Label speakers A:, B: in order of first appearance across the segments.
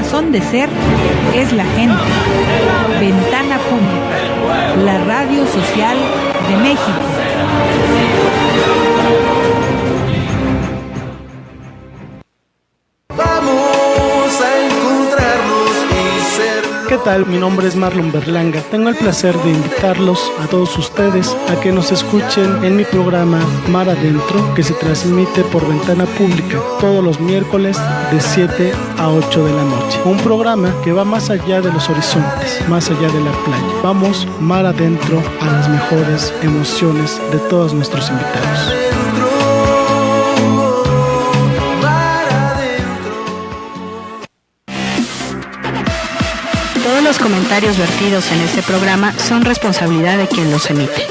A: razón de ser es la gente. Ventana Pública, la radio social de México.
B: ¿Qué tal? Mi nombre es Marlon Berlanga. Tengo el placer de invitarlos a todos ustedes a que nos escuchen en mi programa Mar Adentro, que se transmite por Ventana Pública todos los miércoles de 7 a 8 de la noche. Un programa que va más allá de los horizontes, más allá de la playa. Vamos mar adentro a las mejores emociones de todos nuestros invitados.
C: Todos los comentarios vertidos en este programa son responsabilidad de quien los emite.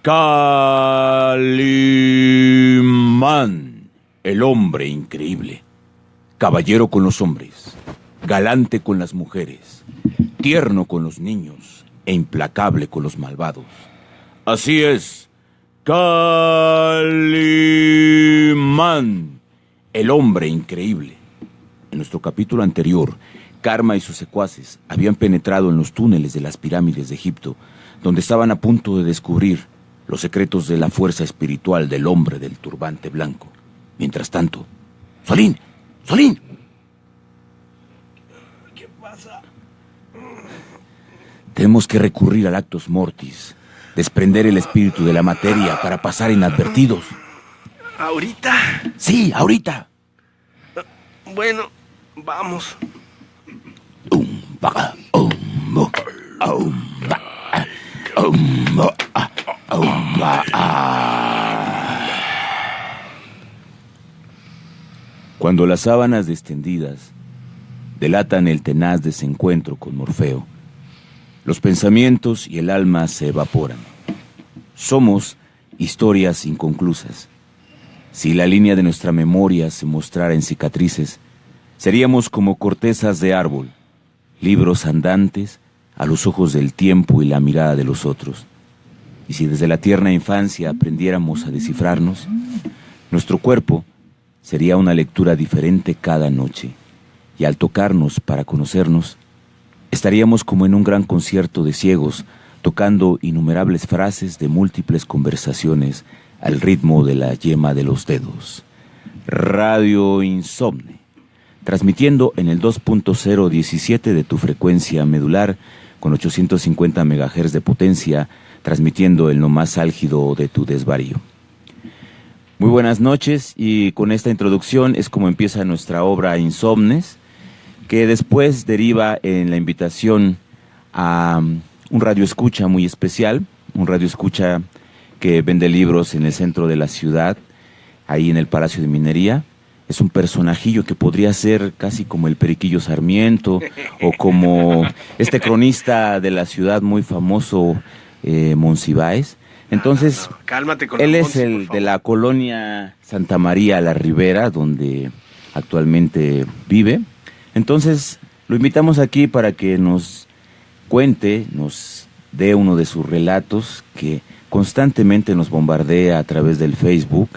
D: Calimán, el hombre increíble. Caballero con los hombres, galante con las mujeres, tierno con los niños e implacable con los malvados. Así es, Calimán, el hombre increíble. En nuestro capítulo anterior, Karma y sus secuaces habían penetrado en los túneles de las pirámides de Egipto, donde estaban a punto de descubrir los secretos de la fuerza espiritual del hombre del turbante blanco. Mientras tanto, ¡Solín! ¡Solín!
E: ¿Qué pasa?
D: Tenemos que recurrir al actus mortis, desprender el espíritu de la materia para pasar inadvertidos.
E: ¿Ahorita?
D: Sí, ahorita.
E: Bueno, vamos.
D: Cuando las sábanas descendidas delatan el tenaz desencuentro con Morfeo, los pensamientos y el alma se evaporan. Somos historias inconclusas. Si la línea de nuestra memoria se mostrara en cicatrices, seríamos como cortezas de árbol, libros andantes a los ojos del tiempo y la mirada de los otros. Y si desde la tierna infancia aprendiéramos a descifrarnos, nuestro cuerpo sería una lectura diferente cada noche. Y al tocarnos para conocernos, estaríamos como en un gran concierto de ciegos, tocando innumerables frases de múltiples conversaciones al ritmo de la yema de los dedos. Radio Insomne, transmitiendo en el 2.017 de tu frecuencia medular, con 850 MHz de potencia, transmitiendo en lo más álgido de tu desvarío. Muy buenas noches, y con esta introducción es como empieza nuestra obra Insomnes, que después deriva en la invitación a un radioescucha muy especial, un radioescucha que vende libros en el centro de la ciudad, ahí en el Palacio de Minería. Es un personajillo que podría ser casi como el Periquillo Sarmiento, o como este cronista de la ciudad muy famoso, Monsiváis. Entonces,
E: no. Cálmate con
D: él es
E: Monsi,
D: el de la colonia Santa María la Ribera, donde actualmente vive. Entonces, lo invitamos aquí para que nos cuente, nos dé uno de sus relatos que constantemente nos bombardea a través del Facebook.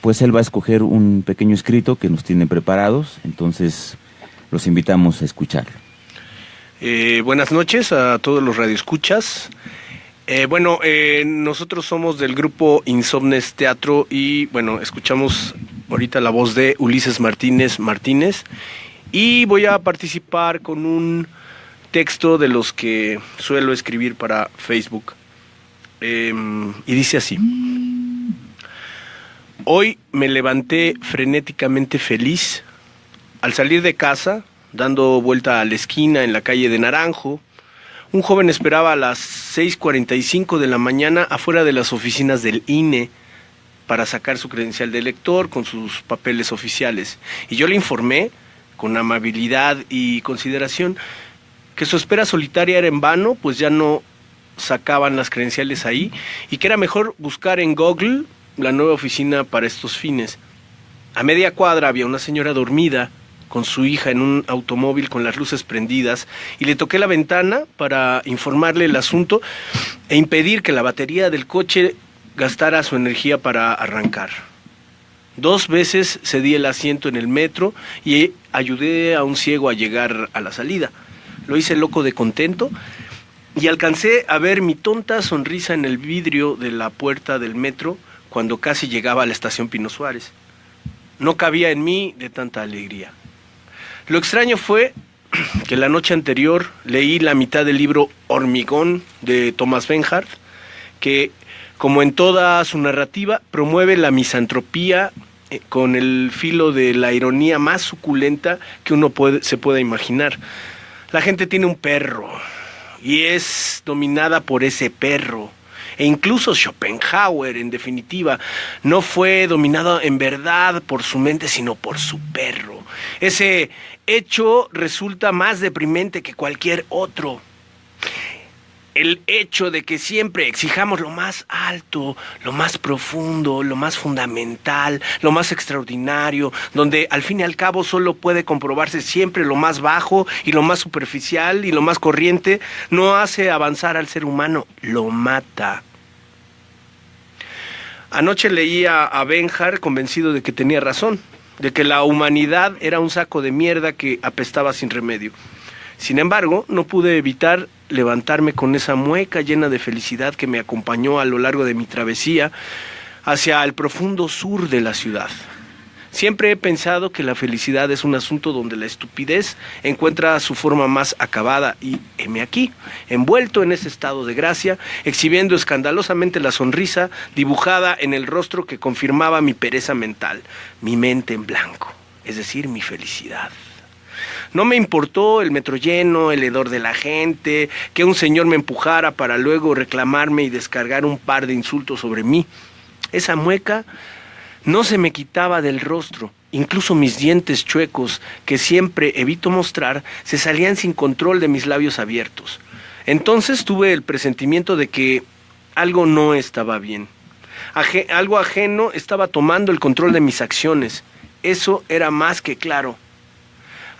D: Pues él va a escoger un pequeño escrito que nos tiene preparados, entonces los invitamos a escucharlo.
E: Buenas noches a todos los radioescuchas. Nosotros somos del grupo Insomnes Teatro y bueno, escuchamos ahorita la voz de Ulises Martínez, y voy a participar con un texto de los que suelo escribir para Facebook. Y dice así: hoy me levanté frenéticamente feliz. Al salir de casa, dando vuelta a la esquina en la calle de Naranjo, un joven esperaba a las 6:45 de la mañana afuera de las oficinas del INE para sacar su credencial de elector con sus papeles oficiales. Y yo le informé, con amabilidad y consideración, que su espera solitaria era en vano, pues ya no sacaban las credenciales ahí, y que era mejor buscar en Google la nueva oficina para estos fines. A media cuadra había una señora dormida con su hija en un automóvil con las luces prendidas, y le toqué la ventana para informarle el asunto e impedir que la batería del coche gastara su energía para arrancar. 2 veces cedí el asiento en el metro y ayudé a un ciego a llegar a la salida. Lo hice loco de contento y alcancé a ver mi tonta sonrisa en el vidrio de la puerta del metro cuando casi llegaba a la estación Pino Suárez. No cabía en mí de tanta alegría. Lo extraño fue que la noche anterior leí la mitad del libro Hormigón de Thomas Bernhard, que, como en toda su narrativa, promueve la misantropía con el filo de la ironía más suculenta que uno se pueda imaginar. La gente tiene un perro y es dominada por ese perro. E incluso Schopenhauer, en definitiva, no fue dominado en verdad por su mente, sino por su perro. Ese hecho resulta más deprimente que cualquier otro. El hecho de que siempre exijamos lo más alto, lo más profundo, lo más fundamental, lo más extraordinario, donde al fin y al cabo solo puede comprobarse siempre lo más bajo y lo más superficial y lo más corriente, no hace avanzar al ser humano, lo mata. Anoche leía a Bernhard convencido de que tenía razón, de que la humanidad era un saco de mierda que apestaba sin remedio. Sin embargo, no pude evitar levantarme con esa mueca llena de felicidad que me acompañó a lo largo de mi travesía hacia el profundo sur de la ciudad. Siempre he pensado que la felicidad es un asunto donde la estupidez encuentra su forma más acabada y heme aquí, envuelto en ese estado de gracia, exhibiendo escandalosamente la sonrisa dibujada en el rostro que confirmaba mi pereza mental, mi mente en blanco, es decir, mi felicidad. No me importó el metro lleno, el hedor de la gente, que un señor me empujara para luego reclamarme y descargar un par de insultos sobre mí. Esa mueca no se me quitaba del rostro, incluso mis dientes chuecos, que siempre evito mostrar, se salían sin control de mis labios abiertos. Entonces tuve el presentimiento de que algo no estaba bien. Algo ajeno estaba tomando el control de mis acciones. Eso era más que claro.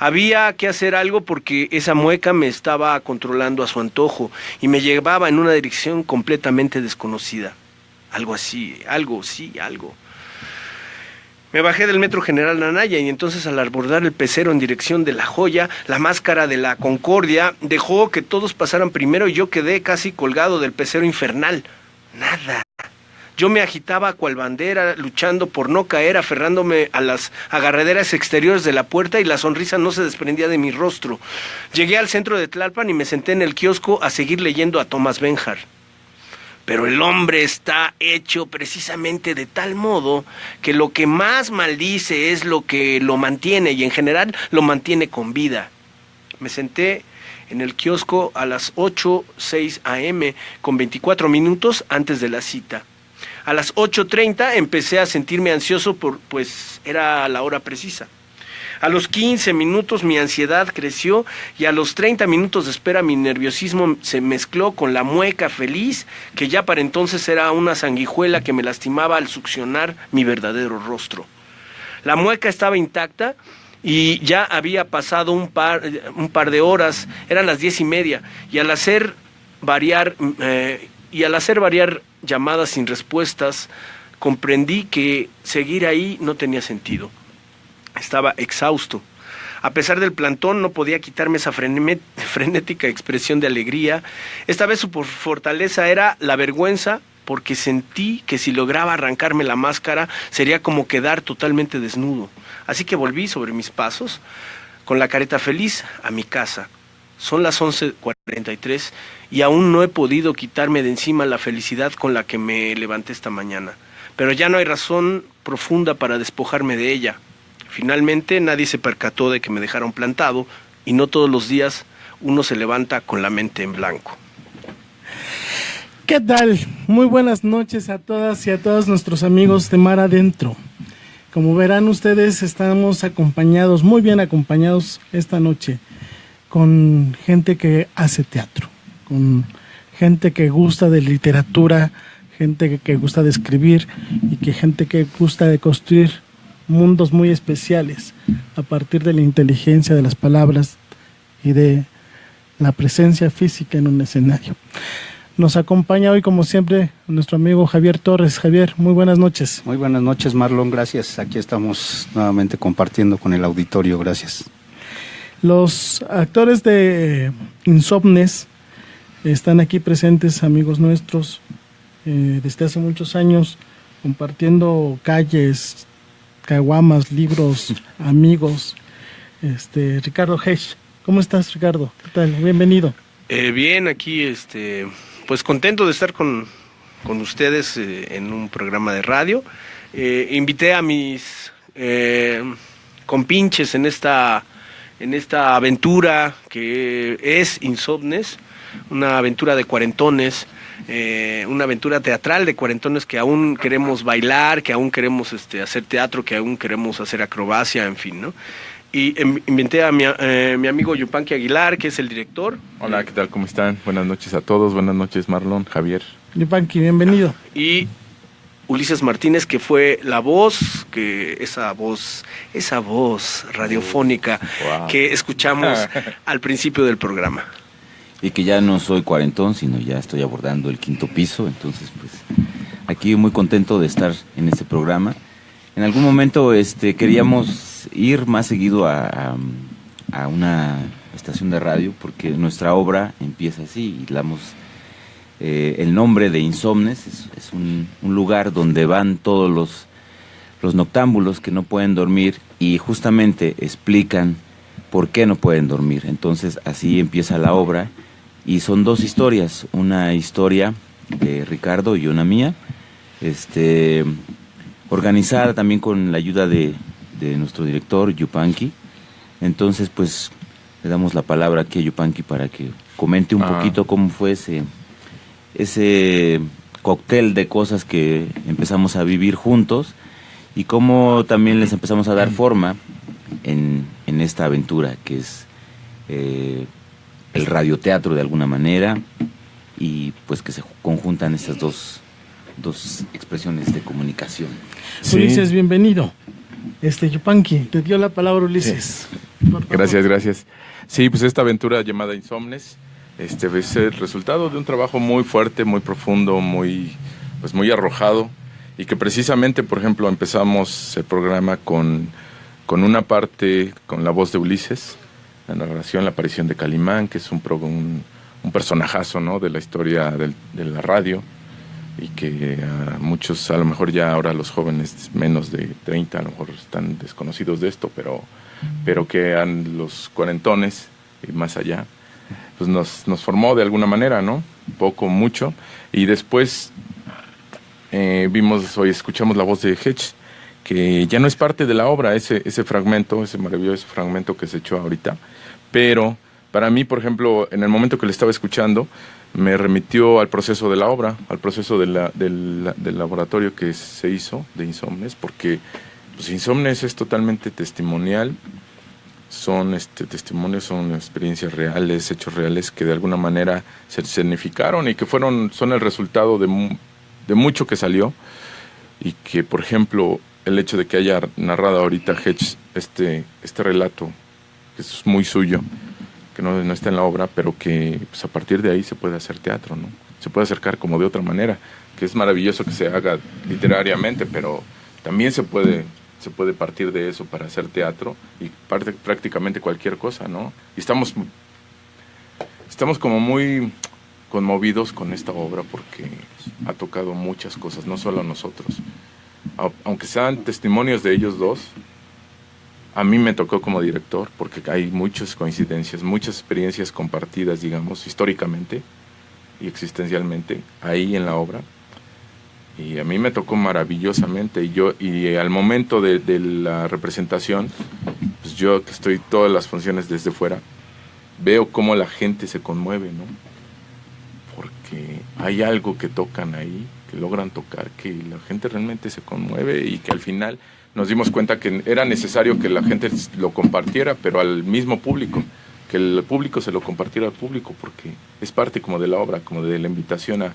E: Había que hacer algo porque esa mueca me estaba controlando a su antojo y me llevaba en una dirección completamente desconocida. Algo así, algo. Me bajé del metro General Anaya y entonces al abordar el pecero en dirección de La Joya, la máscara de la Concordia dejó que todos pasaran primero y yo quedé casi colgado del pecero infernal. Nada. Yo me agitaba cual bandera, luchando por no caer, aferrándome a las agarraderas exteriores de la puerta y la sonrisa no se desprendía de mi rostro. Llegué al centro de Tlalpan y me senté en el kiosco a seguir leyendo a Thomas Bernhard. Pero el hombre está hecho precisamente de tal modo que lo que más maldice es lo que lo mantiene y en general lo mantiene con vida. Me senté en el kiosco a las 8:06 a.m. con 24 minutos antes de la cita. A las 8:30 empecé a sentirme ansioso pues era la hora precisa. A los 15 minutos mi ansiedad creció y a los 30 minutos de espera mi nerviosismo se mezcló con la mueca feliz que ya para entonces era una sanguijuela que me lastimaba al succionar mi verdadero rostro. La mueca estaba intacta y ya había pasado un par de horas, eran las 10:30 y al hacer variar llamadas sin respuestas comprendí que seguir ahí no tenía sentido. Estaba exhausto. A pesar del plantón, no podía quitarme esa frenética expresión de alegría. Esta vez su fortaleza era la vergüenza, porque sentí que si lograba arrancarme la máscara, sería como quedar totalmente desnudo. Así que volví sobre mis pasos, con la careta feliz, a mi casa. Son las 11:43 y aún no he podido quitarme de encima la felicidad con la que me levanté esta mañana. Pero ya no hay razón profunda para despojarme de ella. Finalmente nadie se percató de que me dejaron plantado y no todos los días uno se levanta con la mente en blanco.
B: ¿Qué tal? Muy buenas noches a todas y a todos nuestros amigos de Mar Adentro. Como verán ustedes, estamos acompañados, muy bien acompañados esta noche, con gente que hace teatro, con gente que gusta de literatura, gente que gusta de escribir y gente que gusta de construir mundos muy especiales a partir de la inteligencia de las palabras y de la presencia física en un escenario. Nos acompaña hoy, como siempre, nuestro amigo Javier Torres. Javier, muy buenas noches.
F: Muy buenas noches, Marlon, gracias. Aquí estamos nuevamente compartiendo con el auditorio, gracias.
B: Los actores de Insomnes están aquí presentes, amigos nuestros, desde hace muchos años, compartiendo calles, caguamas, libros, amigos. Ricardo Hesch, ¿cómo estás, Ricardo? ¿Qué tal? Bienvenido.
E: Bien, aquí pues contento de estar con ustedes en un programa de radio. Invité a mis compinches en esta aventura que es Insomnes, una aventura de cuarentones, una aventura teatral de cuarentones que aún queremos bailar, que aún queremos hacer teatro, que aún queremos hacer acrobacia, en fin, ¿no? Y inventé a mi amigo Yupanqui Aguilar, que es el director.
G: Hola, ¿qué tal? ¿Cómo están? Buenas noches a todos. Buenas noches, Marlon, Javier.
B: Yupanqui, bienvenido.
E: Y Ulises Martínez, que fue la voz, esa voz radiofónica
G: wow,
E: que escuchamos al principio del programa.
D: Y que ya no soy cuarentón, sino ya estoy abordando el 5º piso, entonces pues aquí muy contento de estar en este programa. En algún momento queríamos ir más seguido a una estación de radio, porque nuestra obra empieza así, y damos el nombre de Insomnes, es un lugar donde van todos los noctámbulos que no pueden dormir y justamente explican por qué no pueden dormir. Entonces así empieza la obra, y son 2 historias, una historia de Ricardo y una mía, organizada también con la ayuda de nuestro director, Yupanqui. Entonces, pues, le damos la palabra aquí a Yupanqui para que comente un poquito cómo fue ese cóctel de cosas que empezamos a vivir juntos y cómo también les empezamos a dar forma en esta aventura que es el radioteatro de alguna manera, y pues que se conjuntan estas dos expresiones de comunicación.
B: Sí. Ulises, bienvenido. Yupanqui, te dio la palabra Ulises.
G: Sí. Gracias. Sí, pues esta aventura llamada Insomnes es el resultado de un trabajo muy fuerte, muy profundo, muy arrojado, y que precisamente, por ejemplo, empezamos el programa con una parte con la voz de Ulises, la narración, la aparición de Calimán, que es un personajazo, ¿no?, de la historia de la radio, y que a muchos, a lo mejor ya ahora los jóvenes menos de 30 a lo mejor están desconocidos de esto, pero que los cuarentones y más allá, pues nos formó de alguna manera, ¿no? Poco, mucho. Y después escuchamos la voz de Hedge, que ya no es parte de la obra, ese fragmento, ese maravilloso fragmento que se echó ahorita. Pero para mí, por ejemplo, en el momento que le estaba escuchando, me remitió al proceso de la obra, al proceso del laboratorio que se hizo de Insomnes, porque pues, Insomnes es totalmente testimonial, son testimonios, son experiencias reales, hechos reales que de alguna manera se escenificaron y que son el resultado de mucho que salió, y que, por ejemplo, el hecho de que haya narrado ahorita Hedge este relato, que es muy suyo, que no está en la obra, pero que pues, a partir de ahí se puede hacer teatro, ¿no? Se puede acercar como de otra manera, que es maravilloso que se haga literariamente, pero también se puede partir de eso para hacer teatro y prácticamente cualquier cosa, ¿no? Y estamos como muy conmovidos con esta obra porque ha tocado muchas cosas, no solo a nosotros. Aunque sean testimonios de ellos dos, a mí me tocó como director porque hay muchas coincidencias, muchas experiencias compartidas, digamos, históricamente y existencialmente ahí en la obra. Y a mí me tocó maravillosamente, y al momento de la representación, pues yo que estoy todas las funciones desde fuera, veo cómo la gente se conmueve, ¿no? Porque hay algo que tocan ahí, que logran tocar, que la gente realmente se conmueve, y que al final nos dimos cuenta que era necesario que la gente lo compartiera, pero al mismo público, que el público se lo compartiera al público, porque es parte como de la obra, como de la invitación a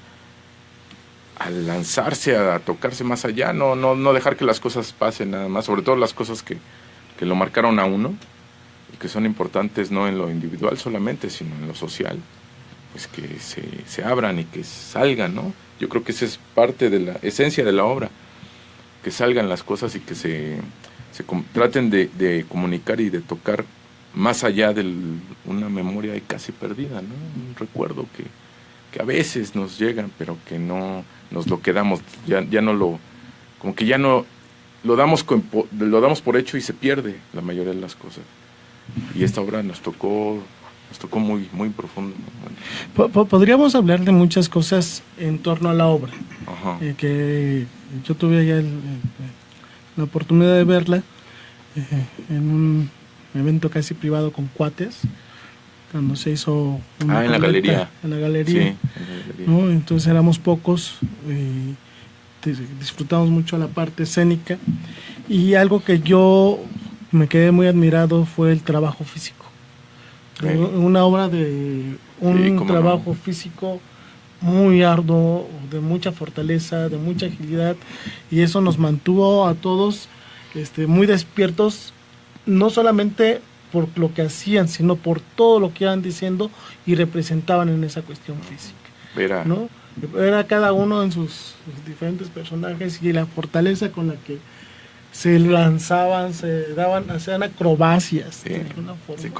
G: lanzarse, a tocarse más allá, no dejar que las cosas pasen nada más, sobre todo las cosas que lo marcaron a uno y que son importantes no en lo individual solamente, sino en lo social, pues que se abran y que salgan, ¿no? Yo creo que esa es parte de la esencia de la obra, que salgan las cosas y que se traten de comunicar y de tocar más allá de una memoria casi perdida, ¿no? Un recuerdo que a veces nos llegan, pero que no nos lo quedamos, ya no lo, como que ya no lo damos por hecho y se pierde la mayoría de las cosas. Y esta obra nos tocó muy, muy profundo, ¿no?
B: Podríamos hablar de muchas cosas en torno a la obra.
G: Ajá.
B: Que yo tuve ya la oportunidad de verla en un evento casi privado con cuates, cuando se hizo
G: en la galería.
B: En la galería.
G: Sí, en la galería.
B: ¿No? Entonces éramos pocos, disfrutamos mucho la parte escénica, y algo que yo me quedé muy admirado fue el trabajo físico. Una obra de un trabajo físico muy arduo, de mucha fortaleza, de mucha agilidad, y eso nos mantuvo a todos muy despiertos, no solamente por lo que hacían, sino por todo lo que iban diciendo y representaban en esa cuestión física, ¿no? Era cada uno en sus diferentes personajes, y la fortaleza con la que se lanzaban, hacían acrobacias.
G: Sí.
B: De alguna forma.
G: Sí,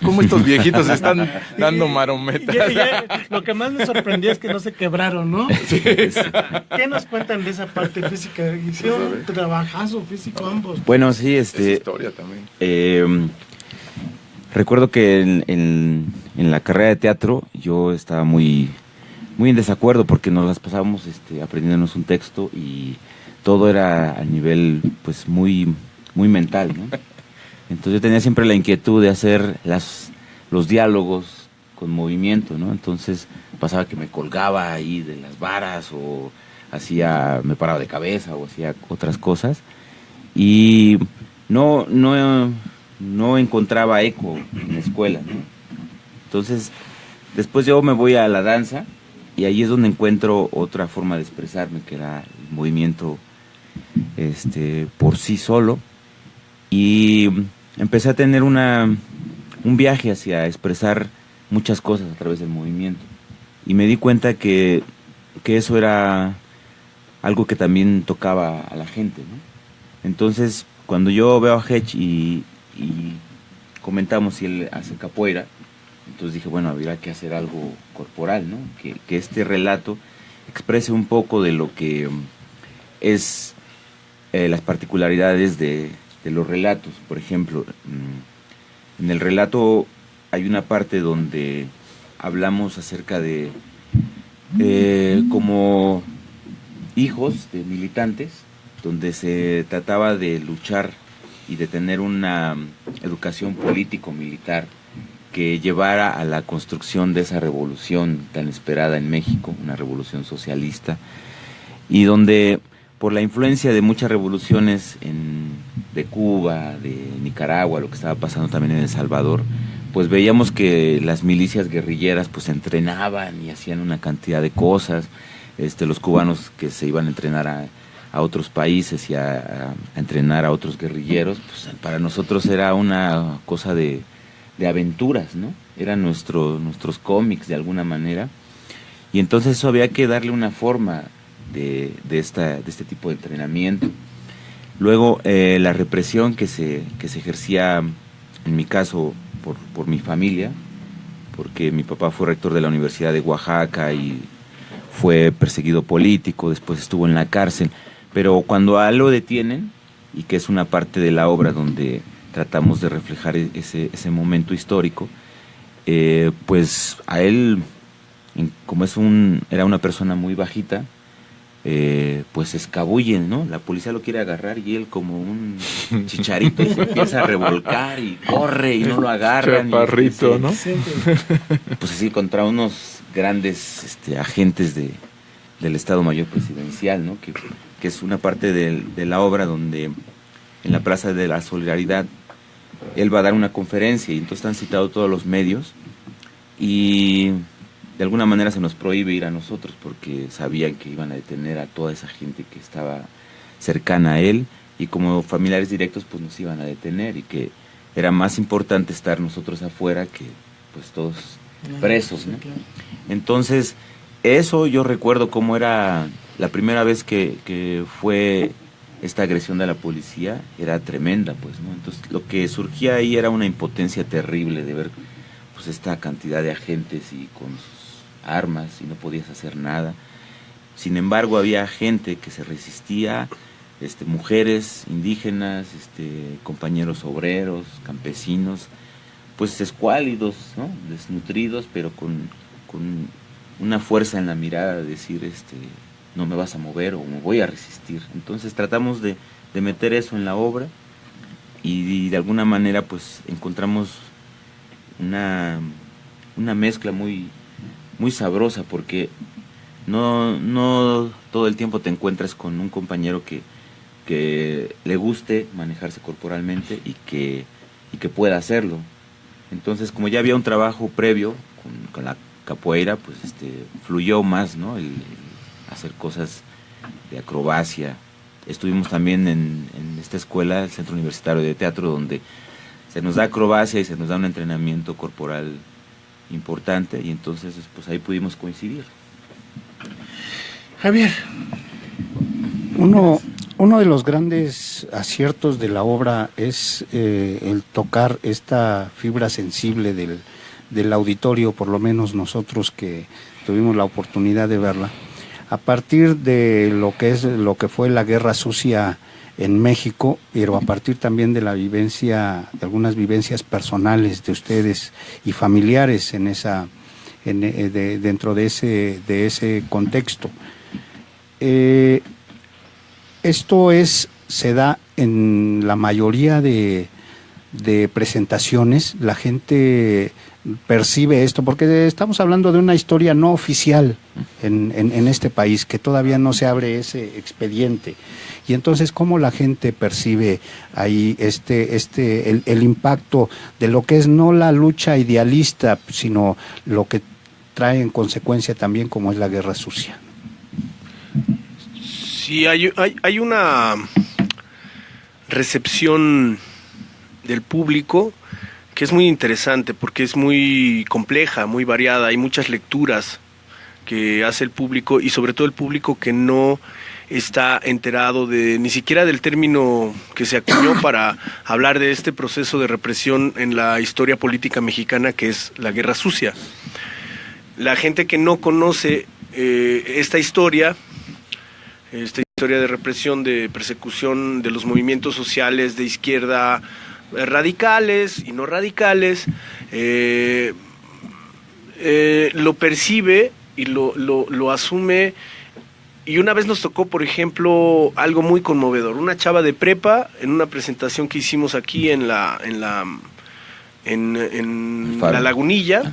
G: ¿cómo estos viejitos están dando marometas?
B: Lo que más me sorprendió es que no se quebraron, ¿no?
G: Sí.
B: ¿Qué nos cuentan de esa parte física? Hicieron un trabajazo físico ambos.
D: Bueno, sí,
G: Es historia también.
D: Recuerdo que en la carrera de teatro yo estaba muy, muy en desacuerdo, porque nos las pasábamos aprendiéndonos un texto y todo era a nivel pues muy, muy mental, ¿no? Entonces yo tenía siempre la inquietud de hacer los diálogos con movimiento, ¿no? Entonces pasaba que me colgaba ahí de las varas, o me paraba de cabeza, o hacía otras cosas, y no encontraba eco en la escuela, ¿no? Entonces después yo me voy a la danza, y ahí es donde encuentro otra forma de expresarme, que era el movimiento por sí solo, y empecé a tener un viaje hacia expresar muchas cosas a través del movimiento, y me di cuenta que eso era algo que también tocaba a la gente, ¿no? Entonces cuando yo veo a Hedge y comentamos si él hace capoeira, entonces dije, bueno, habría que hacer algo corporal, ¿no? Que este relato exprese un poco de lo que es las particularidades de los relatos. Por ejemplo, en el relato hay una parte donde hablamos acerca de como hijos de militantes, donde se trataba de luchar y de tener una educación político-militar que llevara a la construcción de esa revolución tan esperada en México, una revolución socialista, y donde por la influencia de muchas revoluciones de Cuba, de Nicaragua, lo que estaba pasando también en El Salvador, pues veíamos que las milicias guerrilleras pues entrenaban y hacían una cantidad de cosas, los cubanos que se iban a entrenar a otros países y a entrenar a otros guerrilleros, pues para nosotros era una cosa de aventuras, ¿no? Eran nuestros cómics de alguna manera, y entonces eso había que darle una forma de este tipo de entrenamiento. Luego la represión que se ejercía, en mi caso, por mi familia, porque mi papá fue rector de la Universidad de Oaxaca y fue perseguido político, después estuvo en la cárcel, pero cuando a él lo detienen, y que es una parte de la obra donde tratamos de reflejar ese momento histórico, pues a él, como era una persona muy bajita, pues se escabullen, ¿no? La policía lo quiere agarrar y él, como un chicharito, se empieza a revolcar y corre y no lo agarran.
G: Chaparrito, ¿no?
D: Pues así, contra unos grandes agentes del Estado Mayor Presidencial, ¿no? Que es una parte de la obra donde en la Plaza de la Solidaridad él va a dar una conferencia, y entonces están citados todos los medios, y de alguna manera se nos prohíbe ir a nosotros porque sabían que iban a detener a toda esa gente que estaba cercana a él, y como familiares directos pues nos iban a detener, y que era más importante estar nosotros afuera que pues todos presos, ¿no? Entonces, eso yo recuerdo cómo era la primera vez que fue esta agresión de la policía, era tremenda, pues, ¿no? Entonces, lo que surgía ahí era una impotencia terrible de ver, pues, esta cantidad de agentes y con sus armas y no podías hacer nada. Sin embargo, había gente que se resistía, mujeres indígenas, compañeros obreros, campesinos, pues escuálidos, ¿no? Desnutridos, pero con una fuerza en la mirada de decir, no me vas a mover o me voy a resistir. Entonces tratamos de meter eso en la obra y de alguna manera pues encontramos una mezcla muy, muy sabrosa, porque no todo el tiempo te encuentras con un compañero que le guste manejarse corporalmente y que pueda hacerlo. Entonces, como ya había un trabajo previo con la capoeira, pues fluyó más, ¿no? El hacer cosas de acrobacia. Estuvimos también en esta escuela, el Centro Universitario de Teatro, donde se nos da acrobacia y se nos da un entrenamiento corporal importante, y entonces pues ahí pudimos coincidir.
F: Javier, uno de los grandes aciertos de la obra es el tocar esta fibra sensible del auditorio, por lo menos nosotros que tuvimos la oportunidad de verla, a partir de lo que fue la Guerra Sucia en México, pero a partir también de de algunas vivencias personales de ustedes y familiares dentro de ese contexto. Esto se da en la mayoría de presentaciones. La gente percibe esto, porque estamos hablando de una historia no oficial en este país, que todavía no se abre ese expediente. Y entonces, ¿cómo la gente percibe ahí el impacto de lo que es no la lucha idealista, sino lo que trae en consecuencia también, como es la Guerra Sucia?
E: Sí, hay una recepción del público que es muy interesante, porque es muy compleja, muy variada. Hay muchas lecturas que hace el público, y sobre todo el público que no está enterado ni siquiera del término que se acuñó para hablar de este proceso de represión en la historia política mexicana, que es la Guerra Sucia. La gente que no conoce esta historia de represión, de persecución de los movimientos sociales de izquierda, radicales y no radicales, lo percibe y lo asume. Y una vez nos tocó, por ejemplo, algo muy conmovedor. Una chava de prepa, en una presentación que hicimos aquí en la Lagunilla,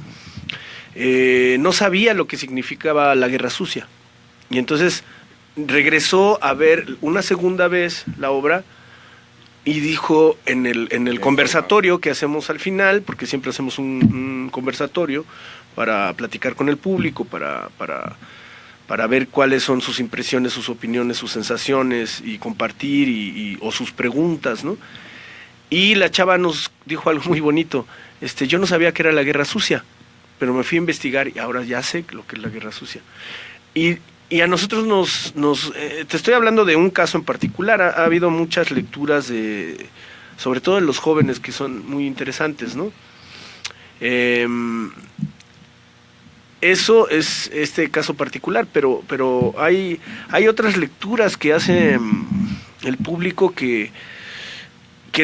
E: no sabía lo que significaba la Guerra Sucia. Y entonces regresó a ver una segunda vez la obra y dijo en el conversatorio que hacemos al final, porque siempre hacemos un conversatorio para platicar con el público, para ver cuáles son sus impresiones, sus opiniones, sus sensaciones, y compartir o sus preguntas, ¿no? Y la chava nos dijo algo muy bonito: yo no sabía que era la Guerra Sucia, pero me fui a investigar y ahora ya sé lo que es la Guerra Sucia. Y a nosotros te estoy hablando de un caso en particular. Ha habido muchas lecturas sobre todo de los jóvenes, que son muy interesantes, ¿no? Eso es este caso particular, pero hay otras lecturas que hace el público que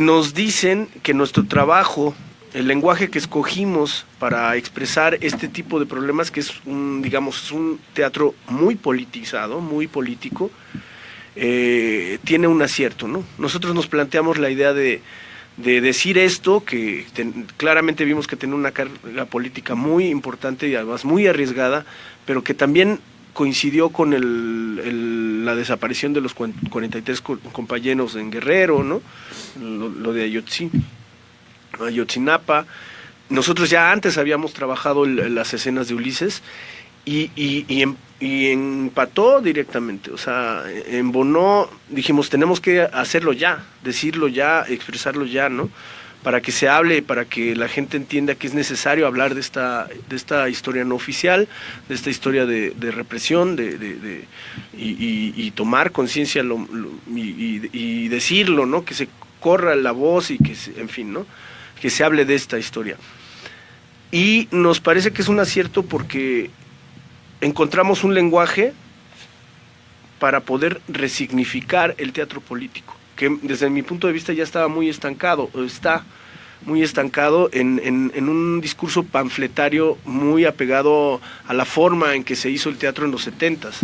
E: nos dicen que nuestro trabajo, el lenguaje que escogimos para expresar este tipo de problemas, que es un teatro muy politizado, muy político, tiene un acierto, ¿no? Nosotros nos planteamos la idea de decir esto, que claramente vimos que tenía una carga política muy importante y además muy arriesgada, pero que también coincidió con la desaparición de los 43 compañeros en Guerrero, ¿no? Lo de Ayotzinapa. Nosotros ya antes habíamos trabajado las escenas de Ulises y empató directamente, o sea, embonó. Dijimos, tenemos que hacerlo ya, decirlo ya, expresarlo ya, ¿no? para que se hable, para que la gente entienda que es necesario hablar de esta historia no oficial, de esta historia de represión, y tomar conciencia y decirlo, ¿no? Que se corra la voz y que en fin, ¿no? Que se hable de esta historia. Y nos parece que es un acierto porque encontramos un lenguaje para poder resignificar el teatro político, que desde mi punto de vista ya estaba muy estancado, está muy estancado en un discurso panfletario muy apegado a la forma en que se hizo el teatro en los 70s,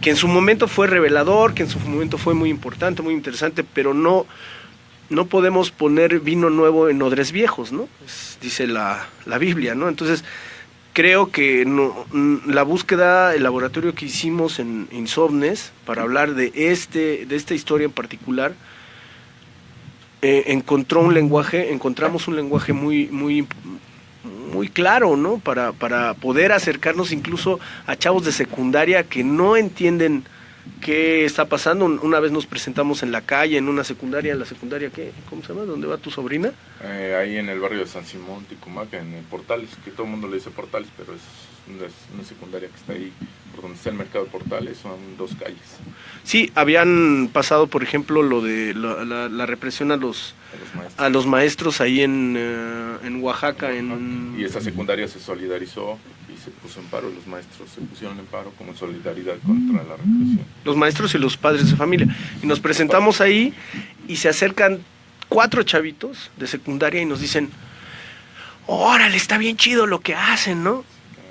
E: que en su momento fue revelador, que en su momento fue muy importante, muy interesante, pero no podemos poner vino nuevo en odres viejos, ¿no? Dice la Biblia, ¿no? Entonces, creo que la búsqueda, el laboratorio que hicimos en Insomnes para hablar de esta historia en particular, encontramos un lenguaje muy, muy, muy claro, ¿no? Para poder acercarnos incluso a chavos de secundaria que no entienden qué está pasando. Una vez nos presentamos en la calle, en una secundaria, ¿la secundaria qué? ¿Cómo se llama? ¿Dónde va tu sobrina?
G: Ahí en el barrio de San Simón, Ticumaca, en el Portales, que todo el mundo le dice Portales, pero es una secundaria que está ahí, por donde está el mercado de Portales, son 2 calles. Sí,
E: habían pasado, por ejemplo, lo de la represión a los maestros ahí en Oaxaca.
G: Y esa secundaria se solidarizó y se puso en paro, los maestros se pusieron en paro como solidaridad contra la represión.
E: Los maestros y los padres de familia. Y nos presentamos ahí y se acercan 4 chavitos de secundaria y nos dicen, órale, está bien chido lo que hacen, ¿no?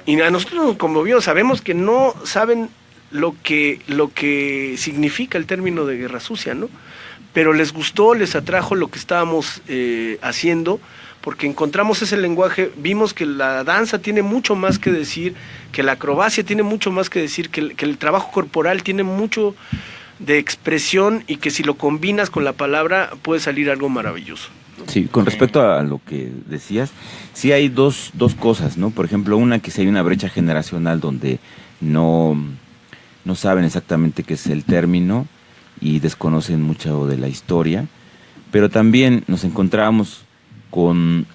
E: Y a nosotros nos conmovió, sabemos que no saben lo que significa el término de guerra sucia, ¿no? Pero les gustó, les atrajo lo que estábamos haciendo, porque encontramos ese lenguaje, vimos que la danza tiene mucho más que decir, que la acrobacia tiene mucho más que decir, que el trabajo corporal tiene mucho de expresión y que si lo combinas con la palabra puede salir algo maravilloso.
D: Sí, con respecto a lo que decías, sí hay dos cosas, ¿no? Por ejemplo, una, que si hay una brecha generacional donde no saben exactamente qué es el término y desconocen mucho de la historia, pero también nos encontramos en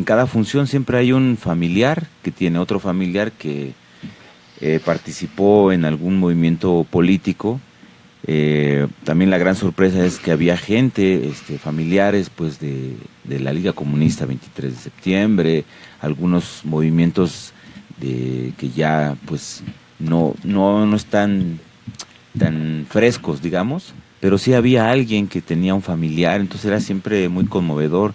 D: cada función siempre hay un familiar que tiene otro familiar que participó en algún movimiento político. También la gran sorpresa es que había gente, familiares pues de la Liga Comunista 23 de septiembre, algunos movimientos que ya pues no están tan frescos, digamos, pero sí había alguien que tenía un familiar, entonces era siempre muy conmovedor.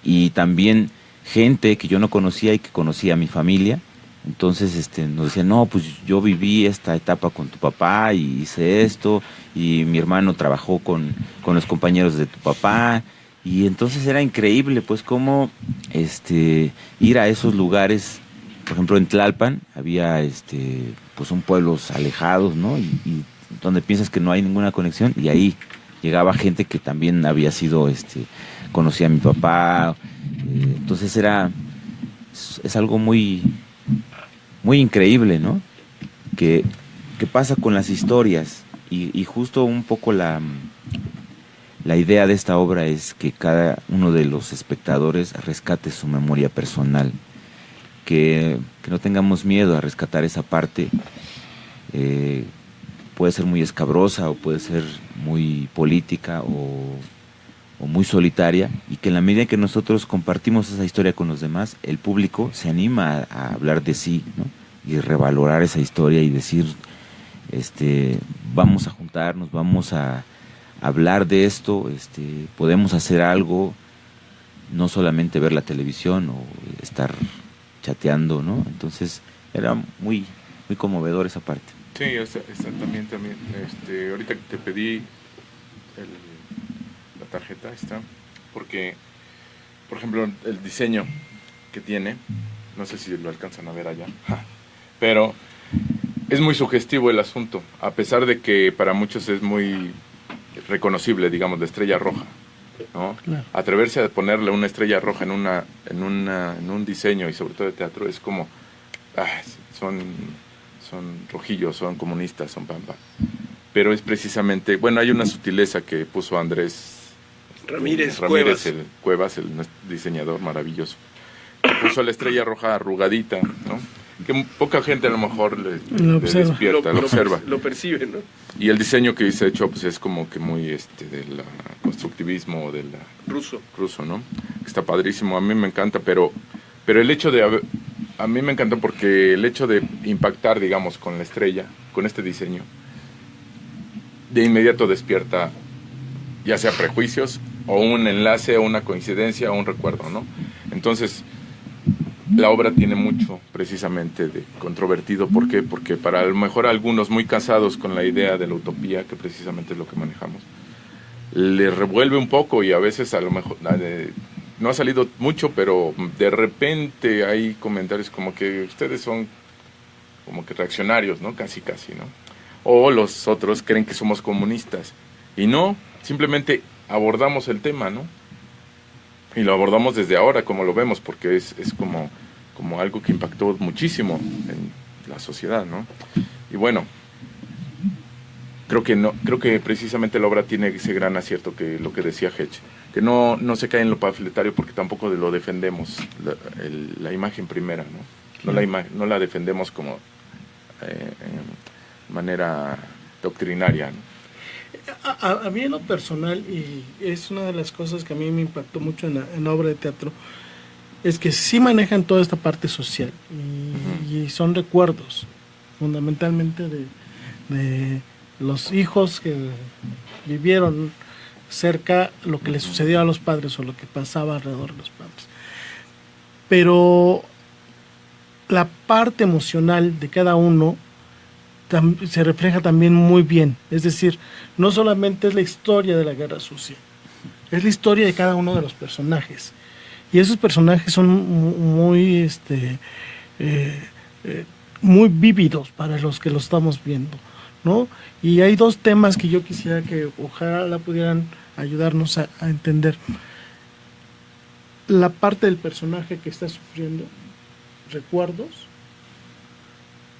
D: Y también gente que yo no conocía y que conocía a mi familia. Entonces nos decían, no, pues yo viví esta etapa con tu papá y hice esto, y mi hermano trabajó con los compañeros de tu papá, y entonces era increíble pues cómo ir a esos lugares. Por ejemplo, en Tlalpan había pues son pueblos alejados, ¿no? Y donde piensas que no hay ninguna conexión, y ahí llegaba gente que también había sido conocía a mi papá. Entonces es algo muy muy increíble, ¿no? Que pasa con las historias, y justo un poco la idea de esta obra es que cada uno de los espectadores rescate su memoria personal, que no tengamos miedo a rescatar esa parte. Puede ser muy escabrosa o puede ser muy política o muy solitaria, y que en la medida en que nosotros compartimos esa historia con los demás, el público se anima a hablar de sí, ¿no? Y revalorar esa historia y decir, vamos a juntarnos, vamos a hablar de esto, podemos hacer algo, no solamente ver la televisión o estar chateando, ¿no? Entonces era muy muy conmovedor esa parte.
G: Sí, también ahorita que te pedí la tarjeta está, porque por ejemplo el diseño que tiene, no sé si lo alcanzan a ver allá, pero es muy sugestivo el asunto, a pesar de que para muchos es muy reconocible, digamos, de estrella roja, ¿no? Claro. Atreverse a ponerle una estrella roja en un diseño, y sobre todo de teatro, es como son rojillos, son comunistas, son pampa. Pero es precisamente, bueno, hay una sutileza que puso Andrés
E: Ramírez
G: Cuevas, el diseñador maravilloso. Puso la estrella roja arrugadita, ¿no? Que poca gente a lo mejor le despierta, lo observa.
E: Lo percibe, ¿no?
G: Y el diseño que se ha hecho pues es como que muy del constructivismo del ruso, ¿no? Que está padrísimo, a mí me encanta, pero el hecho a mí me encanta porque el hecho de impactar, digamos, con la estrella, con este diseño, de inmediato despierta ya sea prejuicios o un enlace o una coincidencia o un recuerdo, ¿no? Entonces, la obra tiene mucho precisamente de controvertido. ¿Por qué? Porque para a lo mejor algunos muy casados con la idea de la utopía, que precisamente es lo que manejamos, le revuelve un poco y a veces a lo mejor no ha salido mucho, pero de repente hay comentarios como que ustedes son como que reaccionarios, ¿no? Casi, ¿no? O los otros creen que somos comunistas. Y no, simplemente abordamos el tema, ¿no? Y lo abordamos desde ahora, como lo vemos, porque es como algo que impactó muchísimo en la sociedad, ¿no? Y bueno, creo que precisamente la obra tiene ese gran acierto, que lo que decía Hedge, que no se cae en lo panfletario, porque tampoco lo defendemos, la imagen primera, ¿no? No la defendemos como manera doctrinaria, ¿no?
B: A mí en lo personal, y es una de las cosas que a mí me impactó mucho en la obra de teatro, es que sí manejan toda esta parte social y son recuerdos fundamentalmente de los hijos que vivieron cerca lo que les sucedió a los padres o lo que pasaba alrededor de los padres. Pero la parte emocional de cada uno se refleja también muy bien. Es decir, no solamente es la historia de la guerra sucia, es la historia de cada uno de los personajes. Y esos personajes son muy muy vívidos para los que lo estamos viendo, ¿no? Y hay dos temas que yo quisiera que ojalá pudieran ayudarnos a entender. La parte del personaje que está sufriendo recuerdos,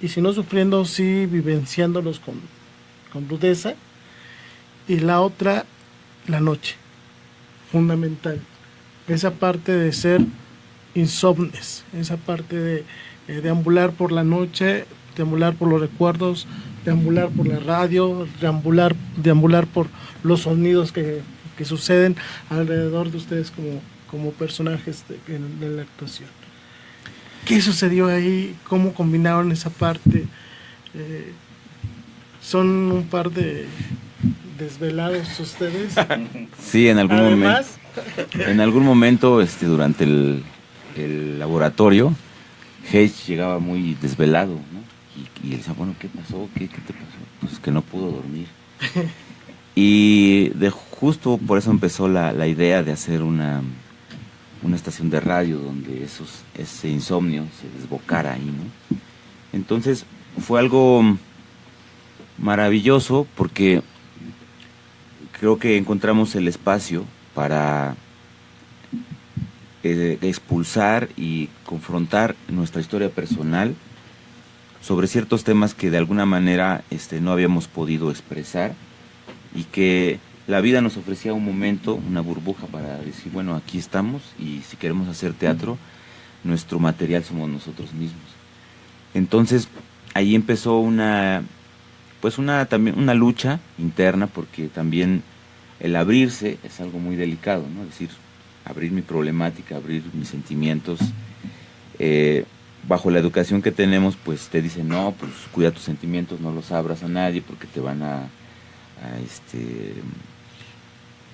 B: y si no sufriendo, sí vivenciándolos con rudeza. Y la otra, la noche, fundamental. Esa parte de ser insomnes, esa parte de deambular por la noche, deambular por los recuerdos, deambular por la radio, deambular por los sonidos que suceden alrededor de ustedes como personajes de la actuación. ¿Qué sucedió ahí? ¿Cómo combinaron esa parte? ¿Son un par de desvelados ustedes?
D: Sí, en algún momento durante el laboratorio, Hedge llegaba muy desvelado, ¿no? Y él decía, bueno, ¿qué pasó? ¿Qué te pasó? Pues que no pudo dormir. Y justo por eso empezó la idea de hacer una estación de radio donde ese insomnio se desbocara ahí, ¿no? Entonces fue algo maravilloso porque creo que encontramos el espacio para expulsar y confrontar nuestra historia personal sobre ciertos temas que de alguna manera no habíamos podido expresar, y que la vida nos ofrecía un momento, una burbuja para decir, bueno, aquí estamos, y si queremos hacer teatro, nuestro material somos nosotros mismos. Entonces, ahí empezó también una lucha interna, porque también el abrirse es algo muy delicado, ¿no? Es decir, abrir mi problemática, abrir mis sentimientos. Bajo la educación que tenemos, pues te dicen, no, pues cuida tus sentimientos, no los abras a nadie porque te van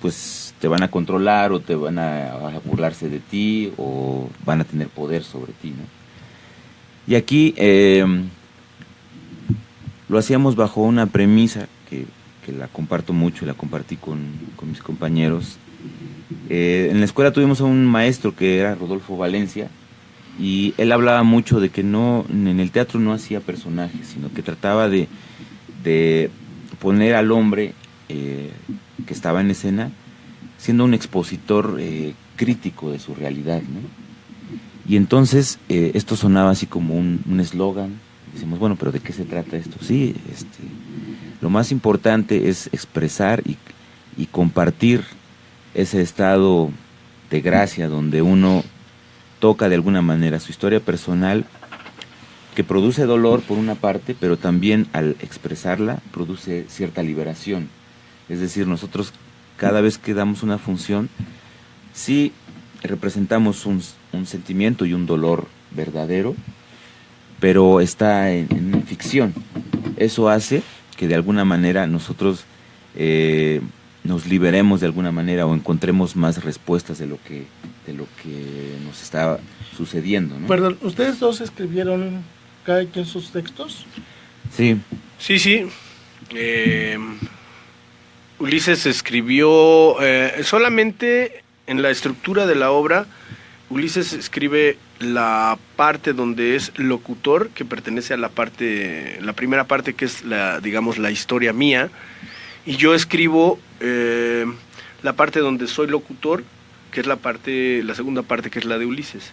D: pues te van a controlar, o te van a burlarse de ti, o van a tener poder sobre ti, ¿no? Y aquí lo hacíamos bajo una premisa que la comparto mucho y la compartí con mis compañeros. En la escuela tuvimos a un maestro que era Rodolfo Valencia, y él hablaba mucho de que en el teatro no hacía personajes, sino que trataba de poner al hombre que estaba en escena siendo un expositor crítico de su realidad, ¿no? Y entonces esto sonaba así como un eslogan. Decimos, bueno, pero ¿de qué se trata esto? Sí, lo más importante es expresar y compartir ese estado de gracia donde uno toca de alguna manera su historia personal, que produce dolor por una parte, pero también al expresarla produce cierta liberación. Es decir, nosotros cada vez que damos una función, sí representamos un sentimiento y un dolor verdadero, pero está en ficción. Eso hace que de alguna manera nosotros nos liberemos de alguna manera o encontremos más respuestas de lo que nos está sucediendo, ¿no?
B: Perdón, ¿ustedes dos escribieron cada quien sus textos?
D: Sí.
E: Sí. Ulises escribió solamente en la estructura de la obra. Ulises escribe la parte donde es locutor, que pertenece a la primera parte, que es la historia mía, y yo escribo la parte donde soy locutor, que es la segunda parte, que es la de Ulises.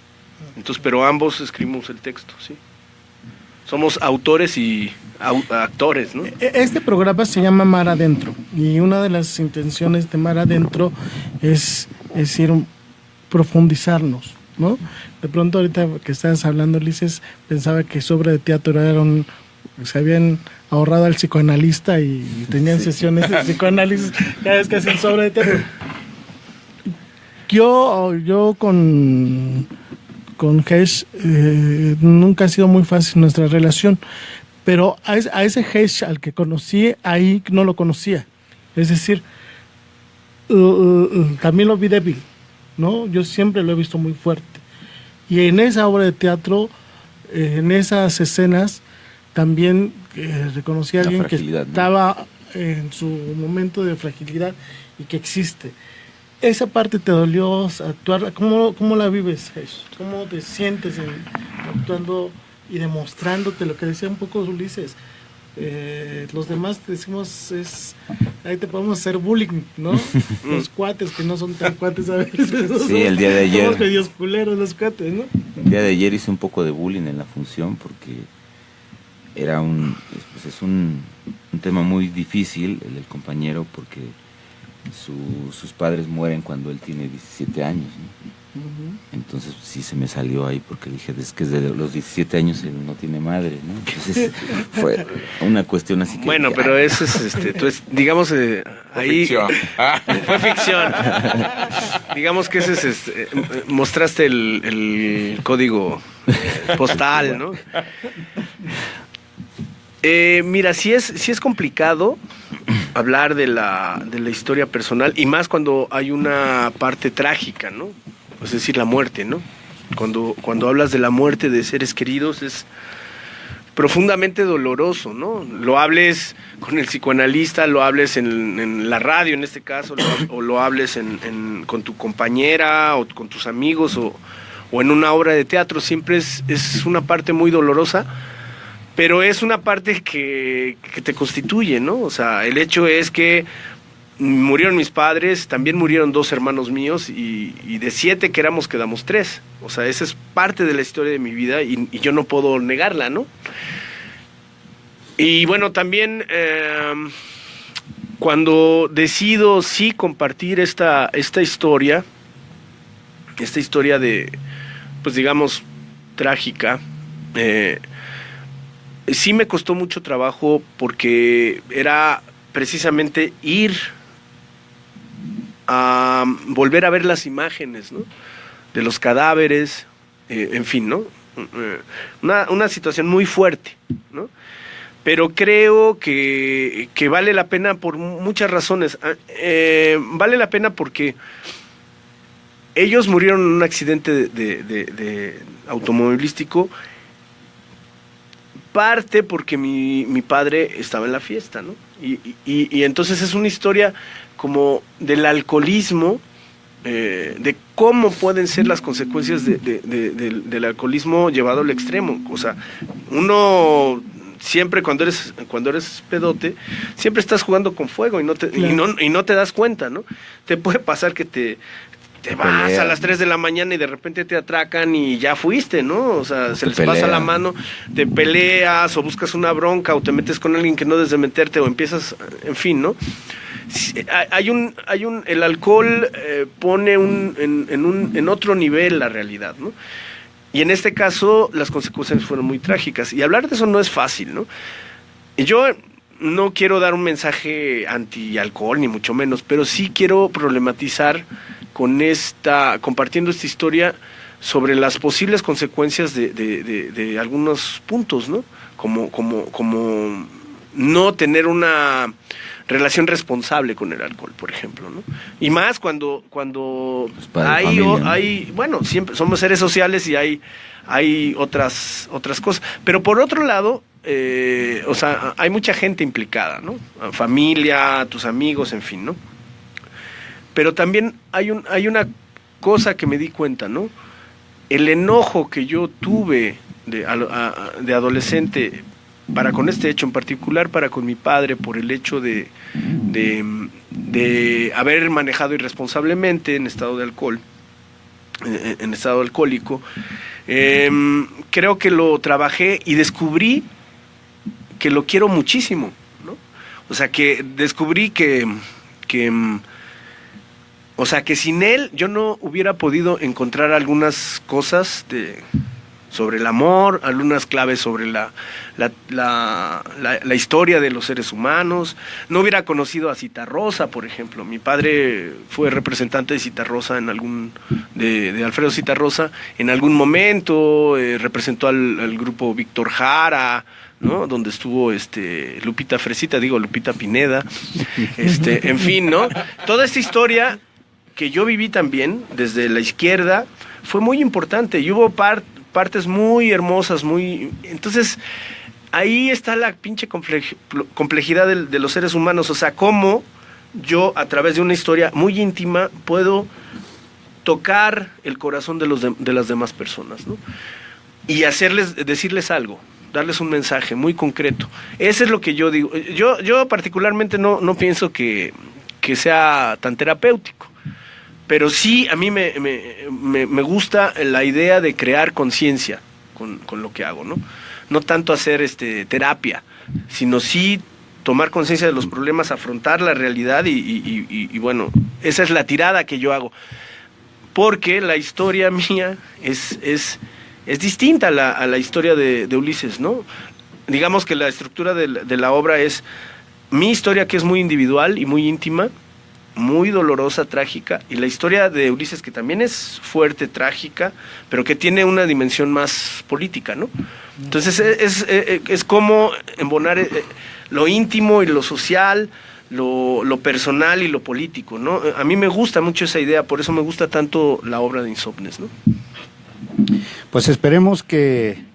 E: Entonces, pero ambos escribimos el texto, sí. Somos autores y actores, ¿no?
B: Este programa se llama Mar Adentro, y una de las intenciones de Mar Adentro es ir profundizarnos, ¿no? De pronto ahorita que estabas hablando, Ulises, pensaba que su obra de teatro se habían ahorrado al psicoanalista y tenían sesiones de psicoanálisis cada vez que hacen su obra de teatro. Yo con Hesh nunca ha sido muy fácil nuestra relación, pero a ese Hesh al que conocí, ahí no lo conocía. Es decir, también lo vi débil, ¿no? Yo siempre lo he visto muy fuerte. Y en esa obra de teatro, en esas escenas, también reconocí a alguien que estaba en su momento de fragilidad y que existe. ¿Esa parte te dolió actuar? ¿Cómo la vives, Hesh? ¿Cómo te sientes actuando y demostrándote lo que decía un poco Ulises? Los demás te decimos, ahí te podemos hacer bullying, ¿no? Los cuates que no son tan cuates a veces.
D: Sí, el día de ayer.
B: Somos medios culeros los cuates, ¿no?
D: El día de ayer hice un poco de bullying en la función porque era un tema muy difícil, el compañero, porque sus padres mueren cuando él tiene 17 años, ¿no? Entonces sí se me salió ahí porque dije, es que desde los 17 años él no tiene madre, ¿no? Entonces fue una cuestión así que...
E: Bueno, pero eso es, digamos, ahí...
G: Ficción.
E: Fue ficción. Digamos que ese es, mostraste el código postal, ¿no? Mira, sí es complicado hablar de la historia personal, y más cuando hay una parte trágica, ¿no? Es decir, la muerte, ¿no? Cuando hablas de la muerte de seres queridos es profundamente doloroso, ¿no? Lo hables con el psicoanalista, lo hables en la radio en este caso, o lo hables con tu compañera o con tus amigos o en una obra de teatro, siempre es una parte muy dolorosa, pero es una parte que te constituye, ¿no? O sea, el hecho es que murieron mis padres, también murieron 2 hermanos míos, y de 7 que éramos, quedamos 3. O sea, esa es parte de la historia de mi vida y yo no puedo negarla, ¿no? Y bueno, también cuando decido sí compartir esta historia de, pues digamos, trágica, sí me costó mucho trabajo porque era precisamente ir a volver a ver las imágenes, ¿no? De los cadáveres, en fin, ¿no? Una situación muy fuerte, ¿no? Pero creo que vale la pena por muchas razones. Vale la pena porque ellos murieron en un accidente de automovilístico, parte porque mi padre estaba en la fiesta, ¿no? Y entonces es una historia como del alcoholismo, de cómo pueden ser las consecuencias del alcoholismo llevado al extremo. O sea, uno siempre cuando eres pedote, siempre estás jugando con fuego y no te das cuenta, ¿no? Te puede pasar que te vas a las 3 de la mañana y de repente te atracan y ya fuiste, ¿no? O sea, se les pasa la mano, te peleas o buscas una bronca o te metes con alguien que no debes de meterte o empiezas, en fin, ¿no? el alcohol pone en otro nivel la realidad, ¿no? Y en este caso las consecuencias fueron muy trágicas. Y hablar de eso no es fácil, ¿no? Y yo no quiero dar un mensaje anti-alcohol, ni mucho menos, pero sí quiero problematizar compartiendo esta historia sobre las posibles consecuencias de algunos puntos, ¿no? Como no tener una relación responsable con el alcohol, por ejemplo, ¿no? Y más cuando hay, bueno, siempre somos seres sociales y hay otras cosas. Pero por otro lado, o sea, hay mucha gente implicada, ¿no? Familia, tus amigos, en fin, ¿no? Pero también hay una cosa que me di cuenta, ¿no? El enojo que yo tuve de adolescente para con este hecho, en particular para con mi padre, por el hecho de haber manejado irresponsablemente en estado de alcohol, en estado alcohólico, creo que lo trabajé y descubrí que lo quiero muchísimo, ¿no? O sea, que descubrí que sin él yo no hubiera podido encontrar algunas cosas sobre el amor, algunas claves sobre la historia de los seres humanos. No hubiera conocido a Citarrosa, por ejemplo. Mi padre fue representante de Citarrosa de Alfredo Citarrosa en algún momento, representó al grupo Víctor Jara, ¿no? Donde estuvo Lupita Pineda, en fin, ¿no? Toda esta historia que yo viví también desde la izquierda fue muy importante y hubo partes muy hermosas, entonces ahí está la pinche complejidad de los seres humanos. O sea, cómo yo a través de una historia muy íntima puedo tocar el corazón de las demás personas, ¿no? Y decirles algo, darles un mensaje muy concreto. Ese es lo que yo digo. Yo particularmente no pienso que sea tan terapéutico. Pero sí, a mí me gusta la idea de crear conciencia con lo que hago, ¿no? No tanto hacer terapia, sino sí tomar conciencia de los problemas, afrontar la realidad y bueno, esa es la tirada que yo hago. Porque la historia mía es distinta a la historia de Ulises, ¿no? Digamos que la estructura de la obra es mi historia, que es muy individual y muy íntima, muy dolorosa, trágica, y la historia de Ulises, que también es fuerte, trágica, pero que tiene una dimensión más política, ¿no? Entonces es como embonar lo íntimo y lo social, lo personal y lo político, ¿no? A mí me gusta mucho esa idea, por eso me gusta tanto la obra de Insomnes, ¿no?
F: Pues esperemos que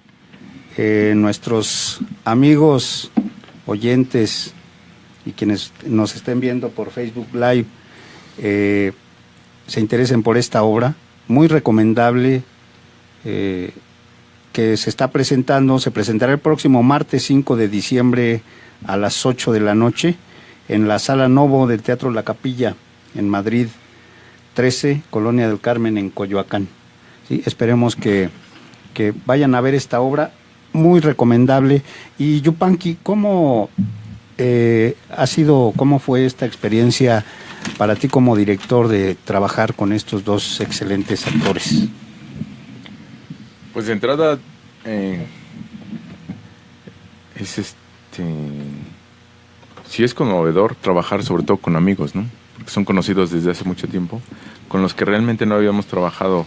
F: nuestros amigos oyentes y quienes nos estén viendo por Facebook Live se interesen por esta obra, muy recomendable, que se presentará el próximo martes 5 de diciembre a las 8 de la noche en la Sala Novo del Teatro La Capilla, en Madrid 13, Colonia del Carmen, en Coyoacán. ¿Sí? Esperemos que vayan a ver esta obra, muy recomendable. Y Yupanqui, ¿cómo fue esta experiencia para ti como director de trabajar con estos dos excelentes actores?
G: Pues de entrada sí es conmovedor trabajar sobre todo con amigos, ¿no? Porque son conocidos desde hace mucho tiempo, con los que realmente no habíamos trabajado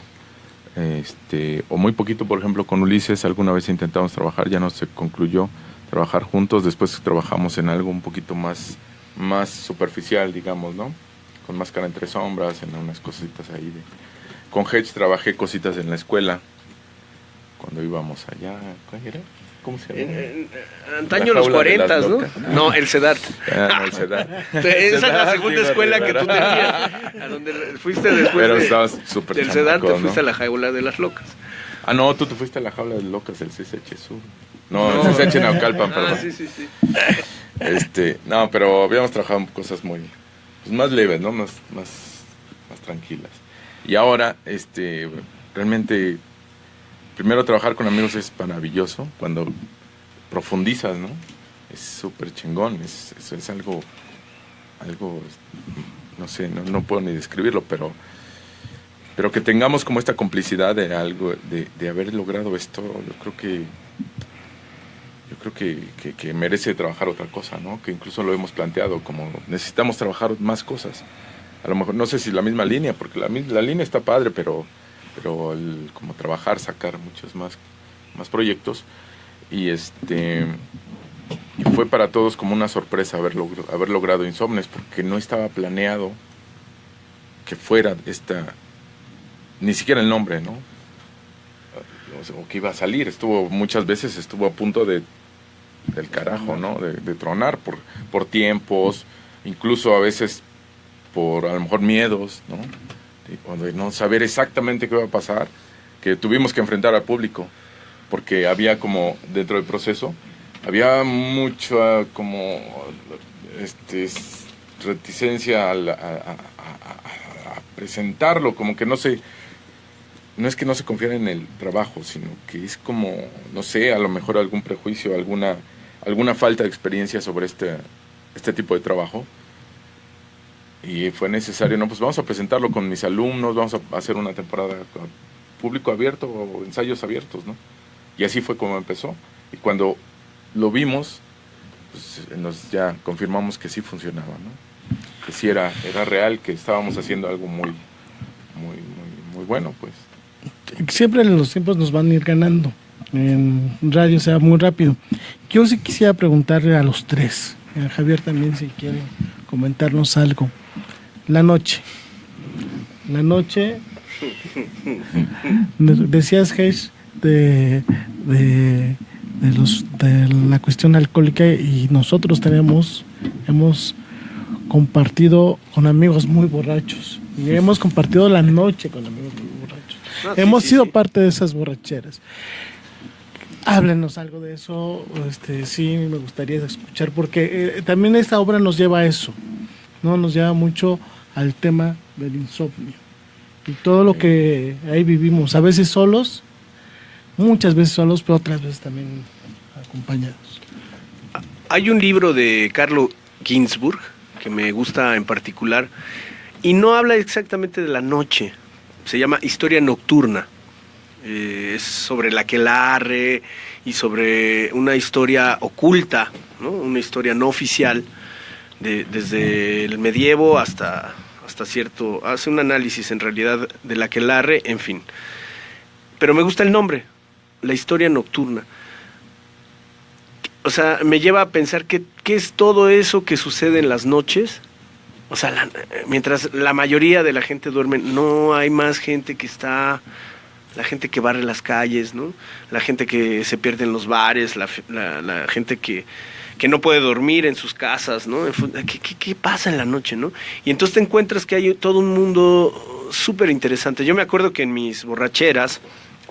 G: o muy poquito. Por ejemplo, con Ulises alguna vez intentamos trabajar, ya no se concluyó trabajar juntos. Después trabajamos en algo un poquito más superficial, digamos, ¿no? Con Máscara entre sombras, en unas cositas ahí. Con Hedge trabajé cositas en la escuela, cuando íbamos allá. ¿Cuál era? ¿Cómo se llama?
E: Antaño los 40, ¿no? No, el CEDART.
G: No, el CEDART.
E: Esa es la segunda escuela que tú tenías, a donde fuiste después.
G: Pero estabas súper
E: del CEDART, te fuiste a la jaula de las locas.
G: Ah, no, tú te fuiste a la jaula de las locas del CCH Sur. No, el CCH Naucalpan, perdón.
E: Sí.
G: No, pero habíamos trabajado en cosas muy más leves, ¿no? Más tranquilas. Y ahora, realmente, primero trabajar con amigos es maravilloso cuando profundizas, ¿no? Es súper chingón, es algo algo, no sé, no puedo ni describirlo, pero que tengamos como esta complicidad de algo, de haber logrado esto, yo creo que merece trabajar otra cosa, ¿no? Que incluso lo hemos planteado, como necesitamos trabajar más cosas. A lo mejor, no sé si la misma línea, porque la línea está padre, pero como trabajar, sacar muchos más proyectos. Y fue para todos como una sorpresa haber logrado Insomnes, porque no estaba planeado que fuera ni siquiera el nombre, ¿no? O que iba a salir. Muchas veces estuvo a punto del carajo, ¿no? De tronar por tiempos, incluso a veces por a lo mejor miedos, ¿no? De no saber exactamente qué va a pasar, que tuvimos que enfrentar al público, porque había como dentro del proceso, había mucha como reticencia a presentarlo, como que no es que no se confiara en el trabajo, sino que es como, no sé, a lo mejor algún prejuicio, alguna falta de experiencia sobre este tipo de trabajo. Y fue necesario, pues vamos a presentarlo con mis alumnos, vamos a hacer una temporada con público abierto o ensayos abiertos, ¿no? Y así fue como empezó. Y cuando lo vimos, pues ya confirmamos que sí funcionaba, ¿no? Que sí era real, que estábamos haciendo algo muy, muy, muy, muy bueno, pues.
B: Siempre los tiempos nos van a ir ganando. En radio se va muy rápido. Yo sí quisiera preguntarle a los tres, a Javier también, si quiere comentarnos algo. La noche, decías, Hesh, de la cuestión alcohólica, y nosotros hemos compartido con amigos muy borrachos, y hemos compartido la noche con amigos muy borrachos. Hemos sido parte de esas borracheras. Háblenos algo de eso, sí, me gustaría escuchar, porque también esta obra nos lleva a eso, ¿no? Nos lleva mucho al tema del insomnio y todo lo que ahí vivimos, a veces solos, muchas veces solos, pero otras veces también acompañados.
E: Hay un libro de Carlo Ginzburg que me gusta en particular y no habla exactamente de la noche, se llama Historia Nocturna. Es sobre la aquelarre y sobre una historia oculta, ¿no? Una historia no oficial desde el medievo hasta cierto, hace un análisis en realidad de la aquelarre, en fin. Pero me gusta el nombre, la historia nocturna. O sea, me lleva a pensar qué es todo eso que sucede en las noches. O sea, mientras la mayoría de la gente duerme, no hay más gente que está, la gente que barre las calles, ¿no? La gente que se pierde en los bares, la gente que no puede dormir en sus casas, ¿no? ¿Qué pasa en la noche, no? Y entonces te encuentras que hay todo un mundo súper interesante. Yo me acuerdo que en mis borracheras,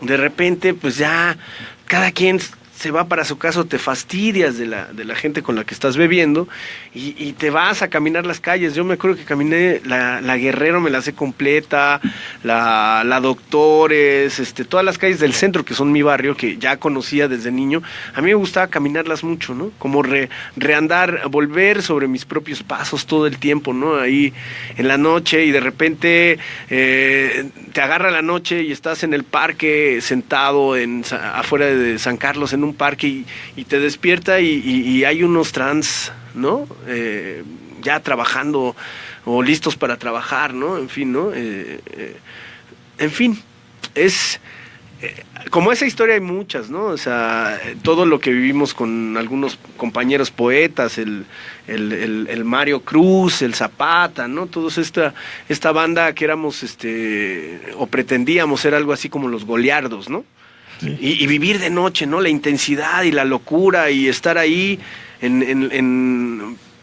E: de repente, pues ya cada quien se va para su casa, o te fastidias de la gente con la que estás bebiendo y te vas a caminar las calles. Yo me acuerdo que caminé la Guerrero, me la sé completa, la Doctores, todas las calles del centro, que son mi barrio, que ya conocía desde niño. A mí me gustaba caminarlas mucho, ¿no? Como reandar, volver sobre mis propios pasos todo el tiempo, ¿no? Ahí en la noche, y de repente te agarra la noche y estás en el parque sentado afuera de San Carlos, en un parque, y te despierta y hay unos trans, ¿no? Ya trabajando o listos para trabajar, ¿no? En fin, ¿no? En fin, es como esa historia hay muchas, ¿no? O sea, todo lo que vivimos con algunos compañeros poetas, el Mario Cruz, el Zapata, ¿no? Todos esta banda que éramos, o pretendíamos ser algo así como los Goliardos, ¿no? Sí. Y vivir de noche, ¿no? La intensidad y la locura, y estar ahí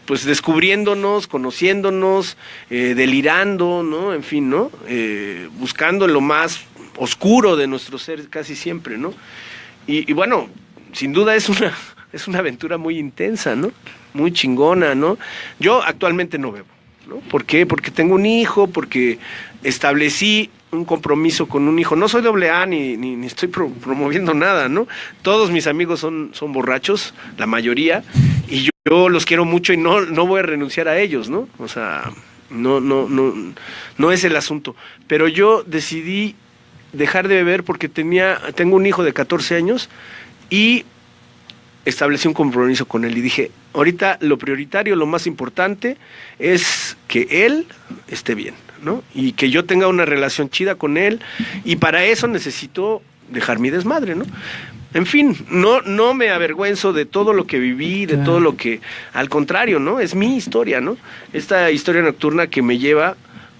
E: pues descubriéndonos, conociéndonos, delirando, ¿no? En fin, ¿no? Buscando lo más oscuro de nuestro ser casi siempre, ¿no? Y bueno, sin duda es una aventura muy intensa, ¿no? Muy chingona, ¿no? Yo actualmente no bebo, ¿no? ¿Por qué? Porque tengo un hijo, porque establecí un compromiso con un hijo. No soy AA ni estoy promoviendo nada, ¿no? Todos mis amigos son borrachos, la mayoría, Y yo los quiero mucho y no voy a renunciar a ellos, ¿no? O sea, no es el asunto. Pero yo decidí dejar de beber porque tengo un hijo de 14 años y establecí un compromiso con él y dije, ahorita lo prioritario, lo más importante es que él esté bien, ¿no? Y que yo tenga una relación chida con él, y para eso necesito dejar mi desmadre, ¿no? En fin, no me avergüenzo de todo lo que viví, de todo lo que, al contrario, ¿no? Es mi historia, ¿no? Esta historia nocturna que me lleva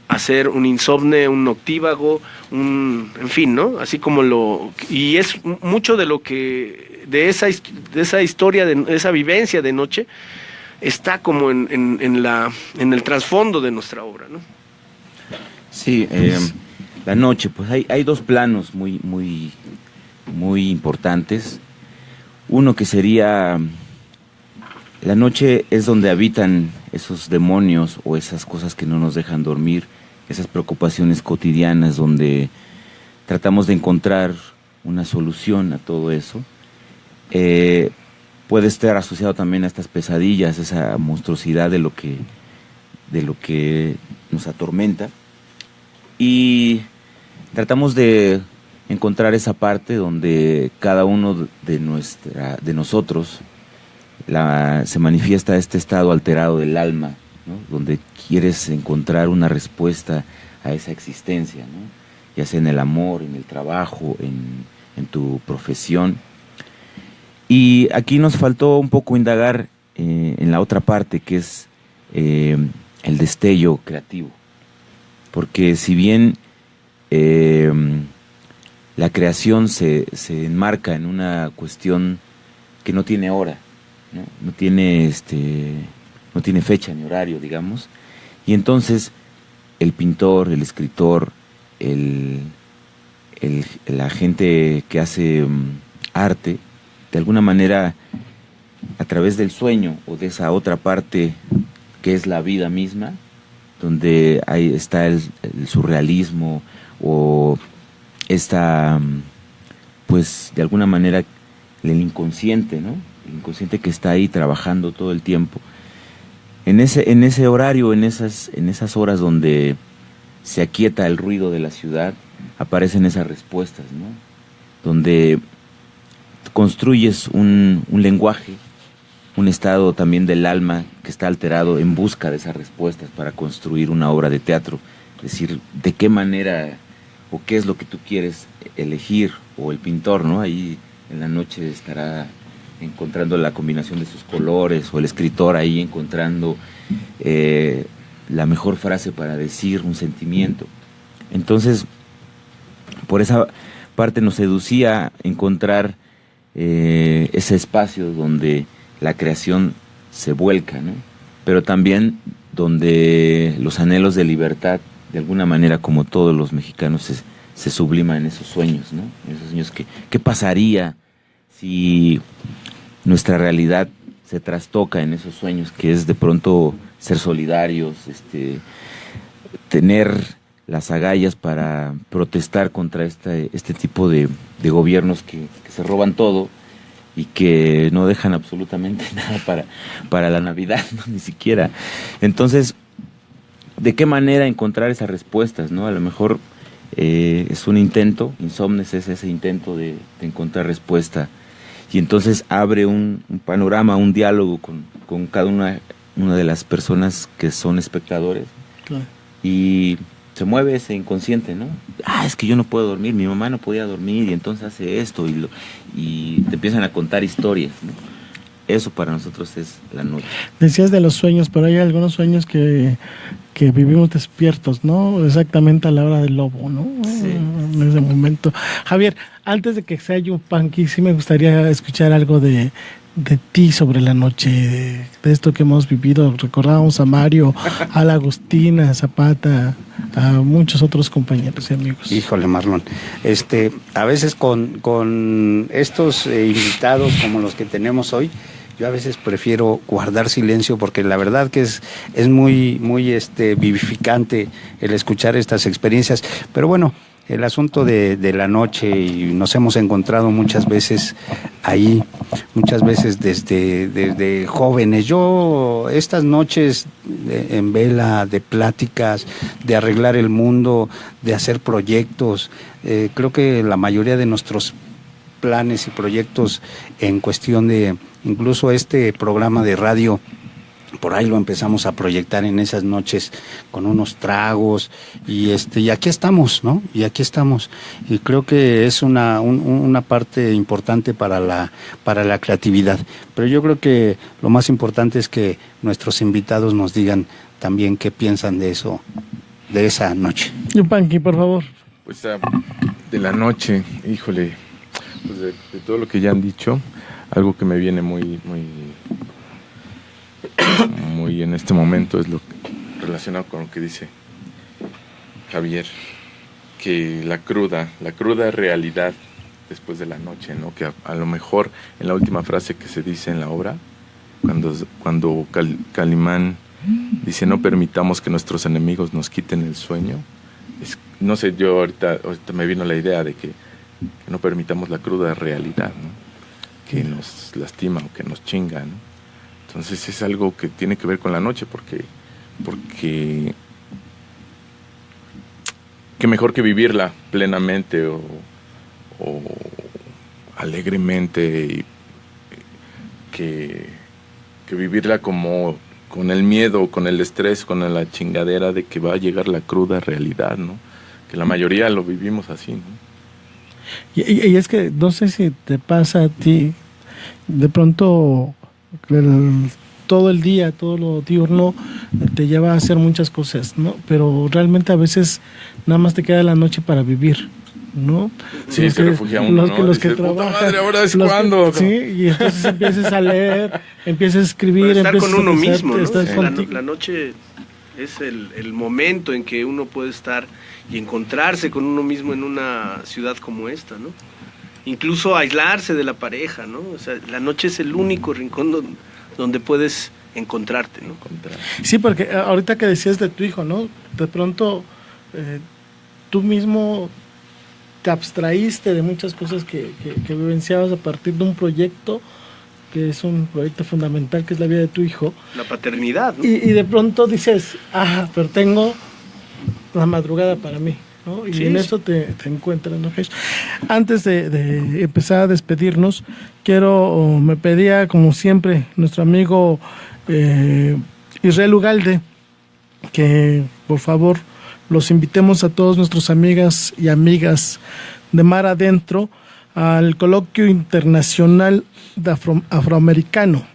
E: a ser un insomne, un noctívago, en fin, ¿no? Así como y es mucho de lo que, de esa historia, de esa vivencia de noche, está como en el trasfondo de nuestra obra, ¿no?
D: Sí, la noche, pues hay dos planos muy importantes. Uno que sería, la noche es donde habitan esos demonios o esas cosas que no nos dejan dormir, esas preocupaciones cotidianas donde tratamos de encontrar una solución a todo eso. Puede estar asociado también a estas pesadillas, esa monstruosidad de lo que nos atormenta, y tratamos de encontrar esa parte donde cada uno de nosotros se manifiesta este estado alterado del alma, ¿no? Donde quieres encontrar una respuesta a esa existencia, ¿no? Ya sea en el amor, en el trabajo, en tu profesión. Y aquí nos faltó un poco indagar en la otra parte, que es el destello creativo. Porque si bien la creación se enmarca en una cuestión que no tiene hora, no tiene fecha ni horario, digamos, y entonces el pintor, el escritor, la gente que hace arte, de alguna manera, a través del sueño o de esa otra parte que es la vida misma, donde ahí está el surrealismo o esta, pues de alguna manera, el inconsciente, ¿no? El inconsciente que está ahí trabajando todo el tiempo. En ese horario, en esas horas donde se aquieta el ruido de la ciudad, aparecen esas respuestas, ¿no? Donde construyes un lenguaje, un estado también del alma que está alterado en busca de esas respuestas para construir una obra de teatro. Es decir, de qué manera o qué es lo que tú quieres elegir, o el pintor, ¿no? Ahí en la noche estará encontrando la combinación de sus colores, o el escritor ahí encontrando la mejor frase para decir un sentimiento. Entonces, por esa parte nos seducía encontrar ese espacio donde la creación se vuelca, ¿no? Pero también donde los anhelos de libertad, de alguna manera, como todos los mexicanos, se subliman en esos sueños, ¿no? En esos sueños ¿qué pasaría si nuestra realidad se trastoca en esos sueños, que es de pronto ser solidarios, tener las agallas para protestar contra este tipo de gobiernos que se roban todo y que no dejan absolutamente nada para la Navidad, ¿no? Ni siquiera. Entonces, ¿de qué manera encontrar esas respuestas, ¿no? A lo mejor es un intento, Insomnes es ese intento de encontrar respuesta, y entonces abre un panorama, un diálogo con cada una de las personas que son espectadores. Claro. Y se mueve ese inconsciente, ¿no? Es que yo no puedo dormir, mi mamá no podía dormir y entonces hace esto, y te empiezan a contar historias, ¿no? Eso para nosotros es la noche.
B: Decías de los sueños, pero hay algunos sueños que vivimos despiertos, ¿no? Exactamente a la hora del lobo, ¿no? Sí. En ese momento. Javier, antes de que sea Yupanqui, sí me gustaría escuchar algo de ti sobre la noche, de esto que hemos vivido. Recordábamos a Mario, a la Agustina, a Zapata, a muchos otros compañeros y amigos.
F: Híjole, Marlon, a veces con estos invitados como los que tenemos hoy, yo a veces prefiero guardar silencio, porque la verdad que es muy vivificante el escuchar estas experiencias. Pero bueno, el asunto de la noche, y nos hemos encontrado muchas veces ahí, muchas veces desde jóvenes. Yo estas noches en vela, de pláticas, de arreglar el mundo, de hacer proyectos, creo que la mayoría de nuestros planes y proyectos en cuestión de, incluso este programa de radio, por ahí lo empezamos a proyectar en esas noches con unos tragos y aquí estamos, ¿no? Y aquí estamos. Y creo que es una parte importante para la creatividad. Pero yo creo que lo más importante es que nuestros invitados nos digan también qué piensan de eso, de esa noche.
B: Yupanqui, por favor.
G: Pues de la noche, híjole, pues de todo lo que ya han dicho, algo que me viene muy en este momento es lo relacionado con lo que dice Javier, que la cruda realidad después de la noche, ¿no? Que a lo mejor en la última frase que se dice en la obra, cuando Calimán dice no permitamos que nuestros enemigos nos quiten el sueño, no sé, yo ahorita me vino la idea de que no permitamos la cruda realidad, ¿no? Que nos lastima o que nos chinga, ¿no? Entonces es algo que tiene que ver con la noche, porque qué mejor que vivirla plenamente o alegremente, y que vivirla como con el miedo, con el estrés, con la chingadera de que va a llegar la cruda realidad, ¿no? Que la mayoría lo vivimos así, ¿no?
B: Y es que no sé si te pasa a ti, de pronto todo el día, todo lo diurno te lleva a hacer muchas cosas, ¿no? Pero realmente a veces nada más te queda la noche para vivir, ¿no?
G: Sí, se refugia uno, ¿no?
B: Los que
G: dices,
B: trabajan,
G: puta madre, ¿ahora es cuándo?
B: Sí, y entonces empiezas a leer, empiezas a escribir,
E: estar con uno mismo, ¿no?
B: Sí.
E: La noche es el momento en que uno puede estar y encontrarse con uno mismo en una ciudad como esta, ¿no? Incluso aislarse de la pareja, ¿no? O sea, la noche es el único rincón donde puedes encontrarte, ¿no?
B: Sí, porque ahorita que decías de tu hijo, ¿no? De pronto tú mismo te abstraíste de muchas cosas que vivenciabas a partir de un proyecto que es un proyecto fundamental, que es la vida de tu hijo.
E: La paternidad, ¿no?
B: Y de pronto dices, pero tengo la madrugada para mí, ¿no? Y sí, en eso te encuentras, ¿no? Antes de empezar a despedirnos, me pedía, como siempre, nuestro amigo Israel Ugalde, que por favor los invitemos a todos nuestros amigas y amigas de Mar Adentro al Coloquio Internacional de Afroamericano,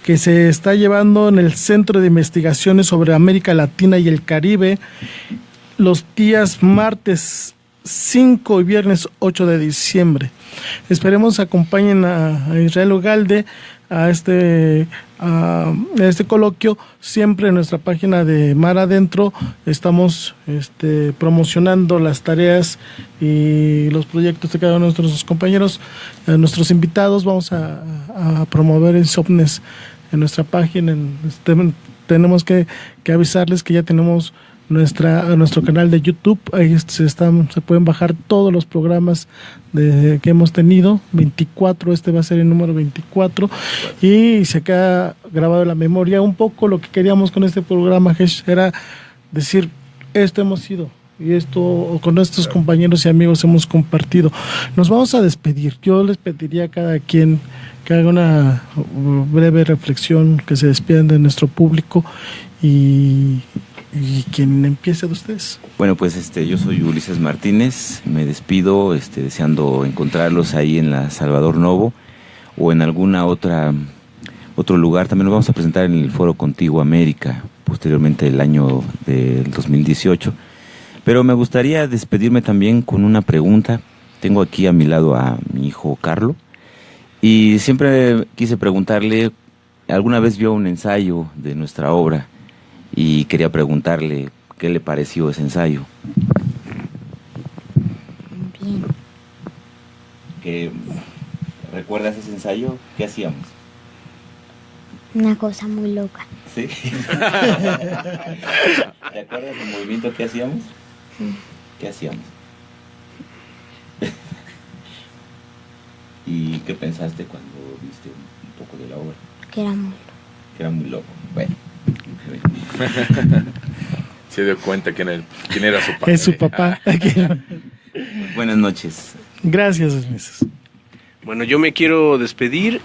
B: que se está llevando en el Centro de Investigaciones sobre América Latina y el Caribe los días martes 5 y viernes 8 de diciembre. Esperemos acompañen a Israel Ugalde a este coloquio. Siempre en nuestra página de Mar Adentro estamos promocionando las tareas y los proyectos de cada uno de nuestros compañeros, nuestros invitados. Vamos a promover Insomnes en nuestra página. Tenemos que avisarles que ya tenemos nuestro canal de YouTube. Ahí se pueden bajar todos los programas que hemos tenido, 24, va a ser el número 24, y se queda grabado en la memoria. Un poco lo que queríamos con este programa, Hesh, era decir, esto hemos sido, y esto con nuestros compañeros y amigos hemos compartido. Nos vamos a despedir. Yo les pediría a cada quien que haga una breve reflexión, que se despidan de nuestro público, y quien empiece de ustedes.
D: Bueno, pues yo soy Ulises Martínez, me despido deseando encontrarlos ahí en la Salvador Novo o en alguna otro lugar. También nos vamos a presentar en el Foro Contigo América, posteriormente el año del 2018. Pero me gustaría despedirme también con una pregunta. Tengo aquí a mi lado a mi hijo Carlo, y siempre quise preguntarle, alguna vez vio un ensayo de nuestra obra, y quería preguntarle qué le pareció ese ensayo.
H: Bien.
D: ¿Recuerdas ese ensayo? ¿Qué hacíamos?
H: Una cosa muy loca.
D: ¿Sí? ¿Te acuerdas del movimiento que hacíamos?
H: Sí.
D: ¿Qué hacíamos? ¿Y qué pensaste cuando viste un poco de la obra?
H: Que era muy loco.
D: Que era muy loco. Bueno.
G: Se dio cuenta quién era su padre.
B: Es su papá.
D: Buenas noches.
B: Gracias, Meses.
E: Bueno, yo me quiero despedir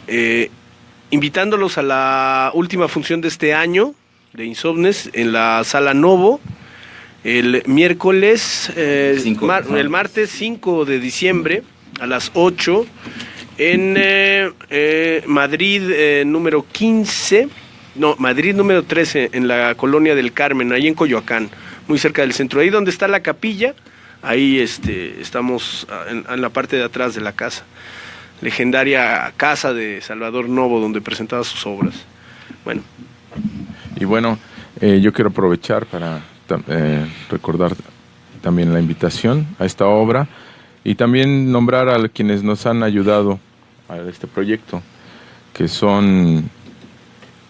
E: invitándolos a la última función de este año de Insomnes en la Sala Novo el miércoles, el martes 5 de diciembre a las 8 en Madrid número 15, no, Madrid número 13, en la Colonia del Carmen, ahí en Coyoacán, muy cerca del centro, ahí donde está la capilla, ahí estamos en la parte de atrás de la casa, legendaria casa de Salvador Novo, donde presentaba sus obras. Bueno.
G: Y bueno, yo quiero aprovechar para recordar también la invitación a esta obra y también nombrar a quienes nos han ayudado a este proyecto, que son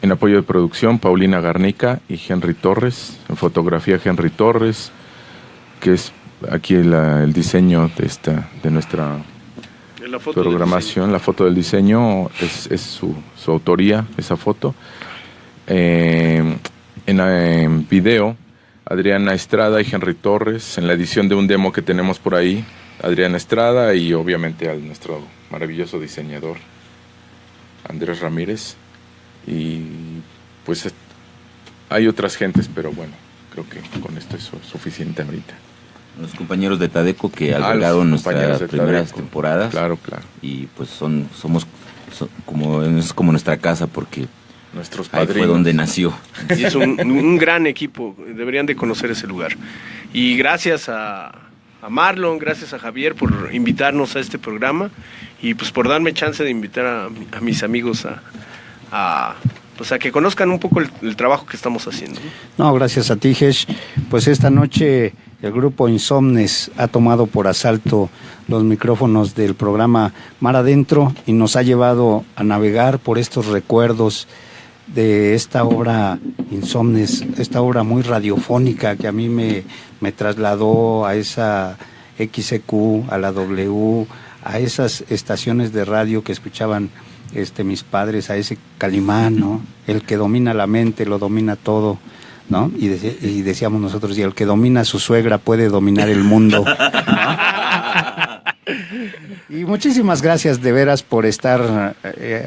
G: en apoyo de producción Paulina Garnica y Henry Torres, en fotografía Henry Torres, que es aquí el diseño de nuestra programación, la foto del diseño es su autoría, esa foto. En video, Adriana Estrada y Henry Torres, en la edición de un demo que tenemos por ahí, Adriana Estrada y obviamente a nuestro maravilloso diseñador Andrés Ramírez, y pues hay otras gentes, pero bueno, creo que con esto es suficiente ahorita.
D: Los compañeros de Tadeco que albergaron nuestras primeras temporadas.
G: Claro, claro.
D: Y pues somos como nuestra casa, porque
G: nuestros
D: padrinos. Ahí fue donde nació.
E: Y es un gran equipo, deberían de conocer ese lugar. Y gracias a Marlon, gracias a Javier por invitarnos a este programa y pues por darme chance de invitar a mis amigos a que conozcan un poco el trabajo que estamos haciendo.
F: No, gracias a ti, Hesh. Pues esta noche el grupo Insomnes ha tomado por asalto los micrófonos del programa Mar Adentro y nos ha llevado a navegar por estos recuerdos de esta obra Insomnes, esta obra muy radiofónica que a mí me trasladó a esa XEQ, a la W, a esas estaciones de radio que escuchaban mis padres, a ese Calimán, ¿no? El que domina la mente lo domina todo, ¿no? Y decíamos nosotros, y el que domina a su suegra puede dominar el mundo, ¿no? Y muchísimas gracias de veras por estar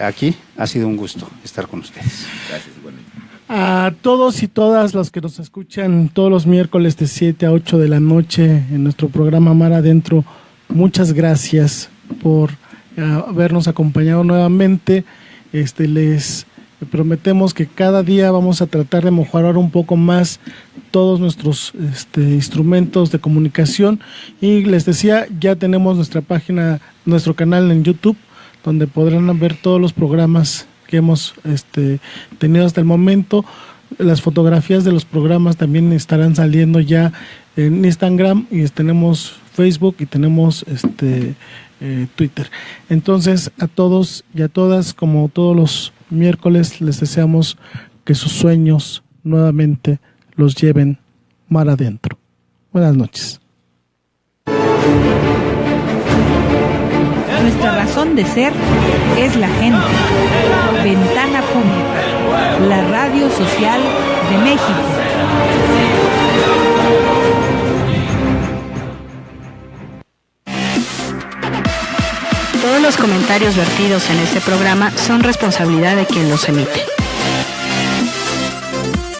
F: aquí, ha sido un gusto estar con ustedes.
D: Gracias, igualmente.
B: A todos y todas los que nos escuchan todos los miércoles de 7 a 8 de la noche en nuestro programa Mar Adentro, muchas gracias por habernos acompañado nuevamente. Les prometemos que cada día vamos a tratar de mejorar un poco más todos nuestros instrumentos de comunicación, y les decía, ya tenemos nuestra página, nuestro canal en YouTube, donde podrán ver todos los programas que hemos tenido hasta el momento. Las fotografías de los programas también estarán saliendo ya en Instagram, y tenemos Facebook y tenemos Twitter. Entonces, a todos y a todas, como todos los miércoles, les deseamos que sus sueños nuevamente los lleven mar adentro. Buenas noches.
A: Nuestra razón de ser es la gente. Ventana Pública, la radio social de México.
C: Todos los comentarios vertidos en este programa son responsabilidad de quien los emite.